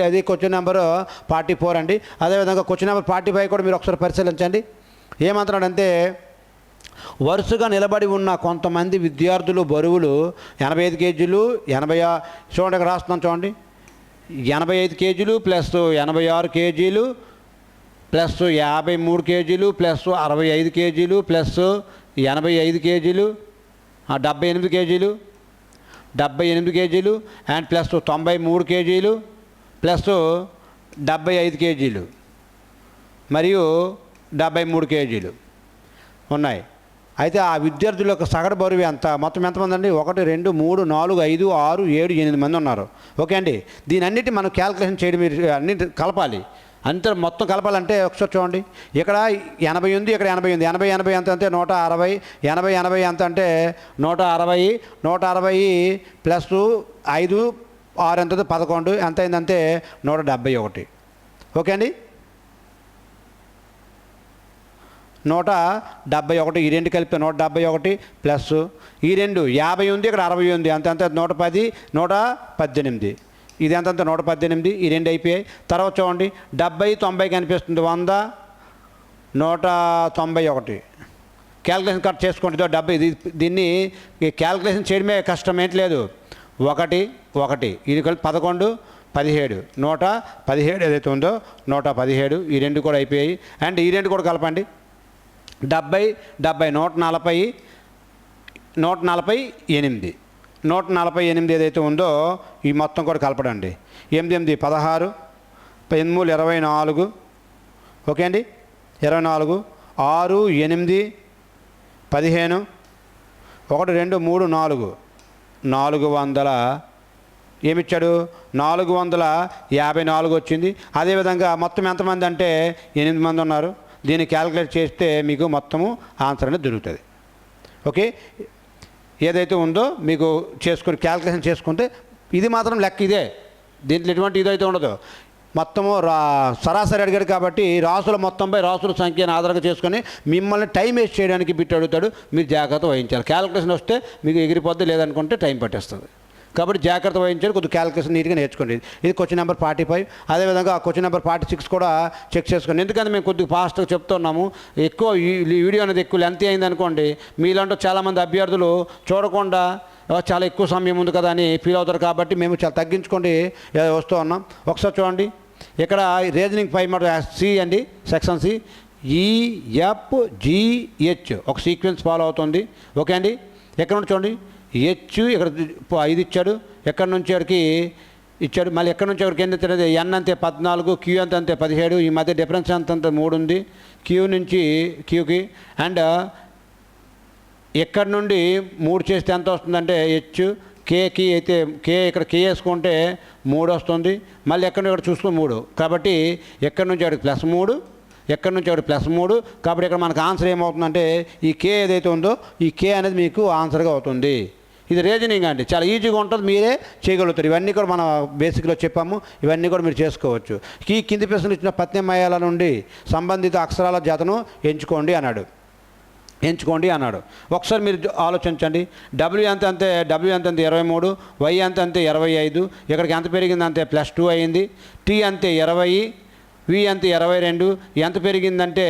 ఇది క్వశ్చన్ నెంబర్ 44 అండి. అదేవిధంగా క్వశ్చన్ నెంబర్ 45 కూడా మీరు ఒకసారి పరిశీలించండి. ఏమంటున్నాడంటే, వరుసగా నిలబడి ఉన్న కొంతమంది విద్యార్థులు బరువులు 85 కేజీలు 80 చూడండి, ఇక్కడ రాస్తున్నాను చూడండి. 85 కేజీలు ప్లస్ 86 కేజీలు ప్లస్ 53 కేజీలు ప్లస్ 65 కేజీలు ప్లస్ 85 కేజీలు 78 కేజీలు 78 కేజీలు అండ్ ప్లస్ 93 కేజీలు ప్లస్ 75 కేజీలు మరియు 73 కేజీలు ఉన్నాయి. అయితే ఆ విద్యార్థుల యొక్క సగటు బరువు ఎంత, మొత్తం ఎంతమంది అండి, 1 2 3 4 5 6 7 8 మంది ఉన్నారు. ఓకే అండి, దీని అన్నిటి మనం క్యాల్కులేషన్ చేయడం, మీరు అన్నిటి కలపాలి. అంతే మొత్తం కలపాలంటే ఒకసారి చూడండి. ఇక్కడ 80 ఉంది, ఇక్కడ 80 ఉంది. 80 80 ఎంత అంటే 160. 80 80 ఎంత అంటే 160. 160 ప్లస్ 5 6 ఎంత 11 ఎంత అయిందంటే 171. ఓకే అండి, 171. ఈ 2 కలిపితే 171 ప్లస్ ఈ 2 50 ఉంది, ఇక్కడ 60 ఉంది. అంత 110 118. ఇది ఎంత 118. ఈ 2 అయిపోయాయి. తర్వాత చూడండి, 70 90 కనిపిస్తుంది. 100 191. క్యాల్కులేషన్ కట్ చేసుకోండి. 70 దీన్ని క్యాల్కులేషన్ చేయడమే కష్టం, ఏంటి లేదు. 1 1 ఇది కలిపి 11 17. 117 ఏదైతే ఉందో 117. ఈ 2 కూడా అయిపోయాయి. అండ్ ఈ 2 కూడా కలపండి. 70 140 148. 148 ఏదైతే ఉందో ఈ మొత్తం కూడా కలపడండి. 8 8 16 8 24. ఓకే అండి, 24 6 8 15 1 2 3 4 400 ఏమిచ్చాడు, 454 వచ్చింది. అదేవిధంగా మొత్తం ఎంతమంది అంటే 8 మంది ఉన్నారు. దీన్ని క్యాలిక్యులేట్ చేస్తే మీకు మొత్తము ఆన్సర్ అనేది దొరుకుతుంది. ఓకే, ఏదైతే ఉందో మీకు చేసుకుని క్యాలిక్యులేషన్ చేసుకుంటే ఇది మాత్రం లెక్క ఇదే. దీంట్లో ఎటువంటి ఇదైతే ఉండదు. మొత్తము సరాసరి అడిగాడు కాబట్టి రాసుల మొత్తంపై రాసుల సంఖ్యను ఆధారంగా చేసుకొని మిమ్మల్ని టైం వేస్ట్ చేయడానికి బిట్ అడుగుతాడు. మీరు జాగ్రత్త వహించాలి. క్యాలిక్యులేషన్ వస్తే మీకు ఎగిరిపోద్ది, లేదనుకుంటే టైం పట్టేస్తుంది. కాబట్టి జాగ్రత్త వహించాలి. కొద్దిగా క్యాలిక్యులేషన్ నీట్గా నేర్చుకోండి. ఇది క్వశ్చన్ నెంబర్ 45. అదేవిధంగా క్వశ్చన్ నెంబర్ 46 కూడా చెక్ చేసుకోండి. ఎందుకంటే మేము కొద్దిగా ఫాస్ట్గా చెప్తున్నాము. ఎక్కువ ఈ వీడియో అనేది ఎక్కువ లెంత్ అయింది అనుకోండి, మీలాంటి చాలామంది అభ్యర్థులు చూడకుండా చాలా ఎక్కువ సమయం ఉంది కదా అని ఫీల్ అవుతారు. కాబట్టి మేము చాలా తగ్గించుకోండి వస్తూ ఉన్నాం. ఒకసారి చూడండి, ఇక్కడ రీజనింగ్ 5 మాట సి అండి, సెక్షన్ సి EFGH ఒక సీక్వెన్స్ ఫాలో అవుతుంది. ఓకే అండి, ఎక్కడ నుండి చూడండి, హెచ్ ఇక్కడ 5 ఇచ్చాడు, ఎక్కడి నుంచి ఎవరికి ఇచ్చాడు, మళ్ళీ ఎక్కడి నుంచి ఎవరికి ఎంత తెలియదు. ఎన్ అంతే 14, క్యూ అంతే 17. ఈ మధ్య డిఫరెన్స్ అంత 3 ఉంది క్యూ నుంచి క్యూకి. అండ్ ఎక్కడి నుండి 3 చేస్తే ఎంత వస్తుందంటే హెచ్ కేకి అయితే కే ఇక్కడ కే వేసుకుంటే 3 వస్తుంది. మళ్ళీ ఎక్కడి నుంచి ఇక్కడ చూసుకుని 3. కాబట్టి ఎక్కడి నుంచి అక్కడికి +3, ఎక్కడి నుంచి ఒకటి +3. కాబట్టి ఇక్కడ మనకు ఆన్సర్ ఏమవుతుందంటే ఈ కే ఏదైతే ఉందో ఈ కే అనేది మీకు ఆన్సర్గా అవుతుంది. ఇది రీజనింగ్ అండి, చాలా ఈజీగా ఉంటుంది, మీరే చేయగలుగుతారు. ఇవన్నీ కూడా మనం బేసిక్లో చెప్పాము, ఇవన్నీ కూడా మీరు చేసుకోవచ్చు. ఈ కింది ప్రశ్నలు ఇచ్చిన ప్రత్యామ్నాయాల నుండి సంబంధిత అక్షరాల జతను ఎంచుకోండి అన్నాడు. ఒకసారి మీరు ఆలోచించండి. డబ్ల్యూ ఎంత అంతే 23, వై ఎంత అంతే 25, ఇక్కడికి ఎంత పెరిగింది అంతే +2 అయ్యింది. టీ అంతే 20, వి అంతే 22, ఎంత పెరిగిందంటే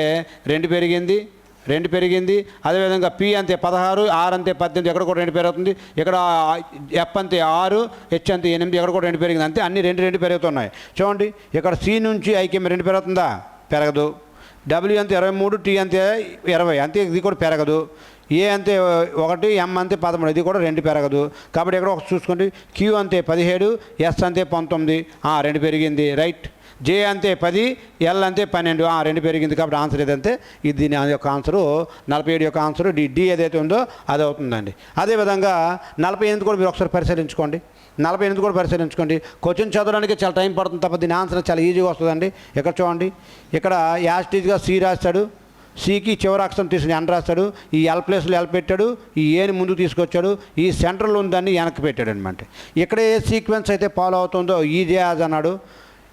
2 పెరిగింది. అదేవిధంగా పి అంతే 16, ఆర్ అంతే 18, ఎక్కడ కూడా 2 పెరుగుతుంది. ఇక్కడ ఎఫ్ అంతే 6, హెచ్ అంతే 8, ఎక్కడ కూడా 2 పెరిగింది. అంతే అన్ని 2 పెరుగుతున్నాయి. చూడండి, ఇక్కడ సి నుంచి ఐకి 2 పెరుగుతుందా? పెరగదు. డబ్ల్యూ అంతే 23, టీ అంతే 20, అంతే ఇది కూడా పెరగదు. ఏ అంతే 1, ఎం అంతే 13, ఇది కూడా 2 పెరగదు. కాబట్టి ఇక్కడ ఒక చూసుకోండి, క్యూ అంతే 17, ఎస్ అంతే 19, 2 పెరిగింది. రైట్. జే అంతే 10, ఎల్ అంతే 12, 2 పెరిగింది. కాబట్టి ఆన్సర్ ఏదంటే ఇది, దీని యొక్క ఆన్సరు 47 యొక్క ఆన్సరు డి ఏదైతే ఉందో అది అవుతుందండి. అదేవిధంగా 48 కూడా మీరు ఒకసారి పరిశీలించుకోండి. క్వశ్చన్ చదవడానికి చాలా టైం పడుతుంది తప్ప దీని ఆన్సర్ చాలా ఈజీగా వస్తుందండి. ఇక్కడ చూడండి, ఇక్కడ యాస్టీజ్గా సి రాస్తాడు, సికి చివరి అక్షరం తీసుకుని ఎన్ రాస్తాడు, ఈ ఎల్ ప్లేస్లో ఎల్ పెట్టాడు, ఈ ఏని ముందుకు తీసుకొచ్చాడు, ఈ సెంట్రల్ ఉందని వెనక్కి పెట్టాడు అనమాట. ఇక్కడ ఏ సీక్వెన్స్ అయితే ఫాలో అవుతుందో ఈజీ యాజ్ అన్నాడు,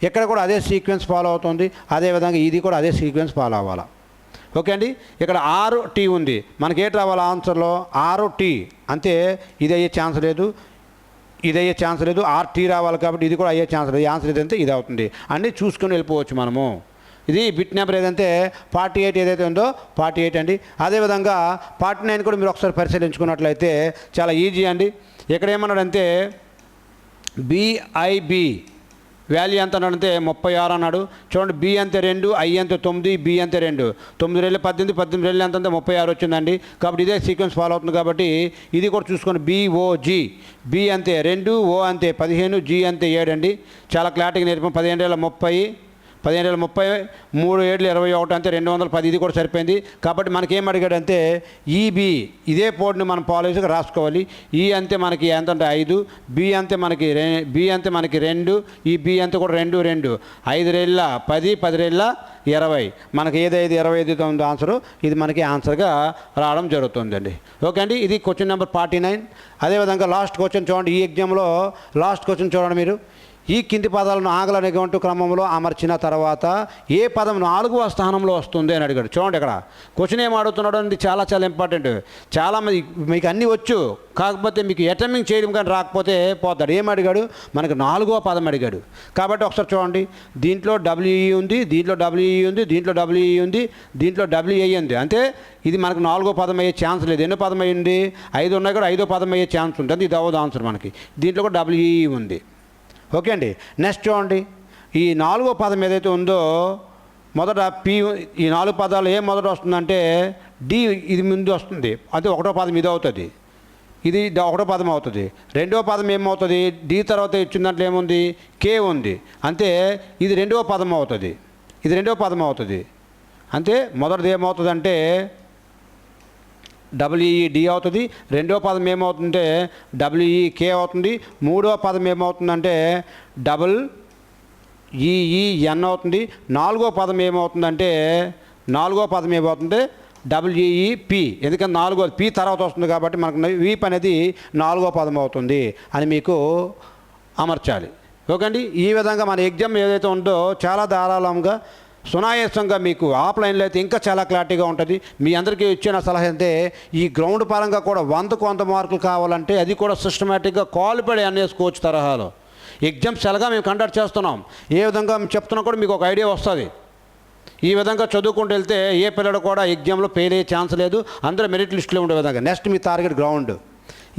ఇక్కడ కూడా అదే సీక్వెన్స్ ఫాలో అవుతుంది. అదేవిధంగా ఇది కూడా అదే సీక్వెన్స్ ఫాలో అవ్వాలి. ఓకే అండి. ఇక్కడ RT ఉంది, మనకి ఏంటి రావాలి ఆన్సర్లో? RT అంతే. ఇది అయ్యే ఛాన్స్ లేదు, RT రావాలి. కాబట్టి ఇది కూడా అయ్యే ఛాన్స్ లేదు. ఆన్సర్ ఏదంటే ఇది అవుతుంది. అన్నీ చూసుకొని వెళ్ళిపోవచ్చు మనము. ఇది బిట్ నెంబర్ ఏదంటే 48 ఏదైతే ఉందో 48 అండి. అదేవిధంగా 49 కూడా మీరు ఒకసారి పరిశీలించుకున్నట్లయితే చాలా ఈజీ అండి. ఇక్కడ ఏమన్నాడంటే BIB వాల్యూ ఎంత అన్నాడంటే 36 అన్నాడు. చూడండి, బి అంతే 2, ఐ అంతే 9, బి అంతే 2, 9 రెళ్ళు 18, 18 రెళ్ళు ఎంత అంటే 36 వచ్చిందండి. కాబట్టి ఇదే సీక్వెన్స్ ఫాలో అవుతుంది. కాబట్టి ఇది కూడా చూసుకోండి, BOG, బి అంతే 2, ఓ అంతే 15, జీ అంతే 7 అండి. చాలా క్లారిటీగా నేర్పాం. 15 ఏళ్ళ 30, 3 ఏళ్ళు 21 అంటే 210, ఇది కూడా సరిపోయింది. కాబట్టి మనకేం అడిగాడంటే ఈబి ఇదే పోర్డ్ని మనం పాలసీగా రాసుకోవాలి. ఈ అంతే మనకి ఎంత అంటే 5, బి అంతే మనకి 2, ఈ బి అంతే కూడా 2, 5 రెళ్ళ 10, 10 రెళ్ళ 20, మనకి ఏదైతే 25 ఉందో ఆన్సరు ఇది మనకి ఆన్సర్గా రావడం జరుగుతుందండి. ఓకే అండి. ఇది క్వశ్చన్ నెంబర్ 49. అదేవిధంగా లాస్ట్ క్వశ్చన్ చూడండి, ఈ ఎగ్జామ్లో లాస్ట్ క్వశ్చన్ చూడండి మీరు. ఈ కింది పదాలను ఆంగ్ల నిఘంటు క్రమంలో అమర్చిన తర్వాత ఏ పదం 4వ స్థానంలో వస్తుంది అని అడిగాడు. చూడండి, ఇక్కడ క్వశ్చన్ ఏం అడుగుతున్నాడు అనేది చాలా ఇంపార్టెంట్. చాలామంది మీకు అన్నీ వచ్చు, కాకపోతే మీకు అటెంప్టింగ్ చేయడం కానీ రాకపోతే పోతాడు. ఏం అడిగాడు? మనకు 4వ పదం అడిగాడు. కాబట్టి ఒకసారి చూడండి, దీంట్లో WE ఉంది, దీంట్లో WE ఉంది, దీంట్లో WE ఉంది, దీంట్లో WI ఉంది. అంటే ఇది మనకు 4వ పదం అయ్యే ఛాన్స్ లేదు. ఎన్నో పదం అయ్యింది? 5 ఉన్నాయి కూడా 5వ పదం అయ్యే ఛాన్స్ ఉంటుంది. ఇది అవ్వదు ఆన్సర్ మనకి. దీంట్లో కూడా WE ఉంది. ఓకే అండి. నెక్స్ట్ చూడండి, ఈ 4వ పదం ఏదైతే ఉందో మొదట పి, ఈ 4 పదాలు ఏం మొదట వస్తుందంటే డి ఇది ముందు వస్తుంది. అది 1వ పదం ఇది అవుతుంది, ఇది 1వ పదం అవుతుంది. 2వ పదం ఏమవుతుంది? డి తర్వాత ఇచ్చిన దాంట్లో ఏముంది? కే ఉంది. అంతే ఇది 2వ పదం అవుతుంది, అంతే. మొదటిది ఏమవుతుందంటే WED అవుతుంది. 2వ పదం ఏమవుతుందంటే WEK అవుతుంది. 3వ పదం ఏమవుతుందంటే EEN అవుతుంది. 4వ పదం ఏమవుతుందంటే WEEP. ఎందుకంటే 4వ పి తర్వాత వస్తుంది కాబట్టి మనకు వీప్ అనేది 4వ పదం అవుతుంది అని మీకు అమర్చాలి. ఓకే అండి. ఈ విధంగా మన ఎగ్జామ్ ఏదైతే ఉందో చాలా ధారాళంగా సునాయాసంగా మీకు ఆఫ్లైన్లో అయితే ఇంకా చాలా క్లారిటీగా ఉంటుంది. మీ అందరికీ ఇచ్చిన సలహా అంటే ఈ గ్రౌండ్ పరంగా కూడా 100కు 100 మార్కులు కావాలంటే అది కూడా సిస్టమేటిక్గా క్వాలిఫైడ్ NS కోచ్ తరహాలో ఎగ్జామ్స్ ఎలాగా మేము కండక్ట్ చేస్తున్నాం, ఏ విధంగా చెప్తున్నా కూడా మీకు ఒక ఐడియా వస్తుంది. ఈ విధంగా చదువుకుంటూ వెళ్తే ఏ పిల్లడు కూడా ఎగ్జామ్లో ఫెయిల్ అయ్యే ఛాన్స్ లేదు. అందరూ మెరిట్ లిస్టులో ఉండే విధంగా నెక్స్ట్ మీ టార్గెట్ గ్రౌండ్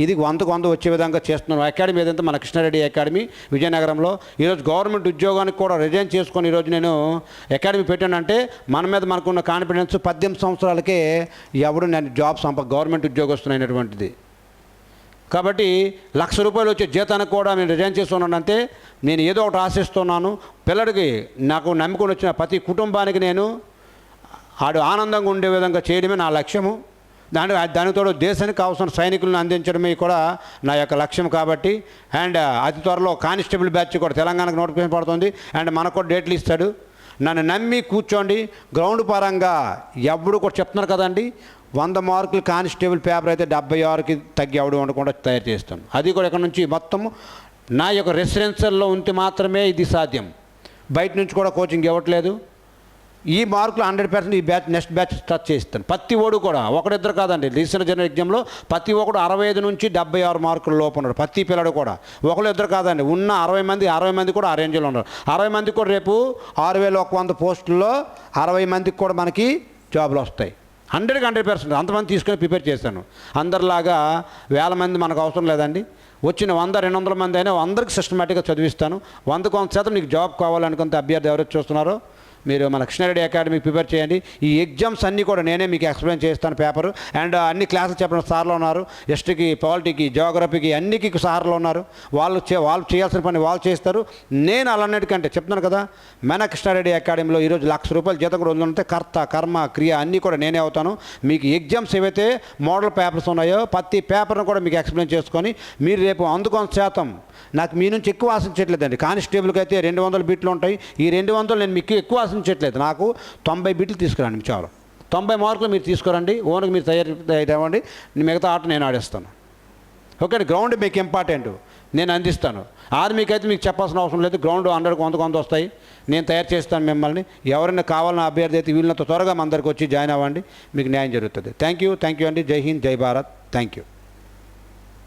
ఇది 100కు 100 వచ్చే విధంగా చేస్తున్నాం. అకాడమీ ఏదంటే మన కృష్ణారెడ్డి అకాడమీ విజయనగరంలో. ఈరోజు గవర్నమెంట్ ఉద్యోగానికి కూడా రిజైన్ చేసుకొని ఈరోజు నేను అకాడమీ పెట్టానంటే మన మీద మనకున్న కాన్ఫిడెన్స్ 18 సంవత్సరాలకే ఎవడు నేను జాబ్ గవర్నమెంట్ ఉద్యోగస్తున్నటువంటిది. కాబట్టి ₹1,00,000 వచ్చే జీతానికి కూడా నేను రిజైన్ చేస్తున్నానంటే నేను ఏదో ఒకటి ఆశిస్తున్నాను. పిల్లడికి నాకు నమ్ముకొని వచ్చిన ప్రతి కుటుంబానికి నేను ఆడు ఆనందంగా ఉండే విధంగా చేయడమే నా లక్ష్యము. దానితో దేశానికి కావాల్సిన సైనికులను అందించడమే కూడా నా యొక్క లక్ష్యం. కాబట్టి అండ్ అతి త్వరలో కానిస్టేబుల్ బ్యాచ్ కూడా తెలంగాణకు నోటిఫికేషన్ పడుతుంది. అండ్ మనకు కూడా డేట్లు ఇస్తాడు. నన్ను నమ్మి కూర్చోండి. గ్రౌండ్ పరంగా ఎప్పుడు కూడా చెప్తున్నారు కదండి, 100 మార్కులు కానిస్టేబుల్ పేపర్ అయితే 76కి తగ్గి ఎవడు ఉండకుండా తయారు చేస్తాను. అది కూడా ఇక్కడ నుంచి మొత్తం నా యొక్క రెసిడెన్షియల్లో ఉంటే మాత్రమే ఇది సాధ్యం. బయట నుంచి కూడా కోచింగ్ ఇవ్వట్లేదు. ఈ మార్కులు 100% ఈ బ్యాచ్ నెక్స్ట్ బ్యాచ్ టచ్ చేస్తాను. ప్రతి ఓడు కూడా ఒకరిద్దరు కాదండి, రీసెంట్ జనరల్ ఎగ్జామ్లో ప్రతి ఒక్కడు 65 నుంచి 76 మార్కుల లోపు ఉన్నారు. ప్రతి పిల్లడు కూడా ఒకళ్ళు ఇద్దరు కాదండి, ఉన్న 60 మంది కూడా ఆ రేంజ్లో ఉన్నారు. 60 మందికి కూడా రేపు 6100 పోస్టుల్లో 60 మందికి కూడా మనకి జాబులు వస్తాయి. 100% అంతమంది తీసుకొని ప్రిపేర్ చేశాను. అందరిలాగా వేల మంది మనకు అవసరం లేదండి. వచ్చిన 100-200 మంది అయినా అందరికి సిస్టమేటిక్గా చదివిస్తాను. 100% మీకు జాబ్ కావాలనుకుంటే అభ్యర్థి ఎవరైతే చూస్తున్నారో మీరు మన కృష్ణారెడ్డి అకాడమీ ప్రిపేర్ చేయండి. ఈ ఎగ్జామ్స్ అన్నీ కూడా నేనే మీకు ఎక్స్ప్లెయిన్ చేస్తాను పేపరు. అండ్ అన్ని క్లాసులు చెప్పిన సార్లు ఉన్నారు, హిస్టరీకి, పాలిటీకి, జియోగ్రఫీకి అన్నికి సార్లు ఉన్నారు. వాళ్ళు చేయాల్సిన పని వాళ్ళు చేస్తారు. నేను అలాంటికంటే చెప్తున్నాను కదా, మన కృష్ణారెడ్డి అకాడమీలో ఈరోజు ₹1,00,000 జీతం కూడా ఉంటే కర్త, కర్మ, క్రియ అన్నీ కూడా నేనే అవుతాను. మీకు ఎగ్జామ్స్ ఏవైతే మోడల్ పేపర్స్ ఉన్నాయో ప్రతి పేపర్ను కూడా మీకు ఎక్స్ప్లెయిన్ చేసుకొని మీరు రేపు 100% నాకు మీ నుంచి ఎక్కువ ఆశించట్లేదండి. కానిస్టేబుల్కి అయితే 200 బిట్లు ఉంటాయి. ఈ 200 నేను మీకు ఎక్కువ ఆశించట్లేదు. నాకు 90 బిట్లు తీసుకురండి చాలు. 90 మార్కులు మీరు తీసుకురండి, ఓన్కి మీరు తయారవ్వండి. మిగతా ఆట నేను ఆడేస్తాను. ఓకే, గ్రౌండ్ మీకు ఇంపార్టెంట్, నేను అందిస్తాను. ఆర్మీకి అయితే మీకు చెప్పాల్సిన అవసరం లేదు. గ్రౌండ్ 100 వస్తాయి, నేను తయారు చేస్తాను మిమ్మల్ని. ఎవరైనా కావాలన్న అభ్యర్థి అయితే వీళ్ళతో త్వరగా మన దగ్గరికి వచ్చి జాయిన్ అవ్వండి, మీకు న్యాయం జరుగుతుంది. థ్యాంక్ యూ అండి. జై హింద్, జై భారత్. Thank you.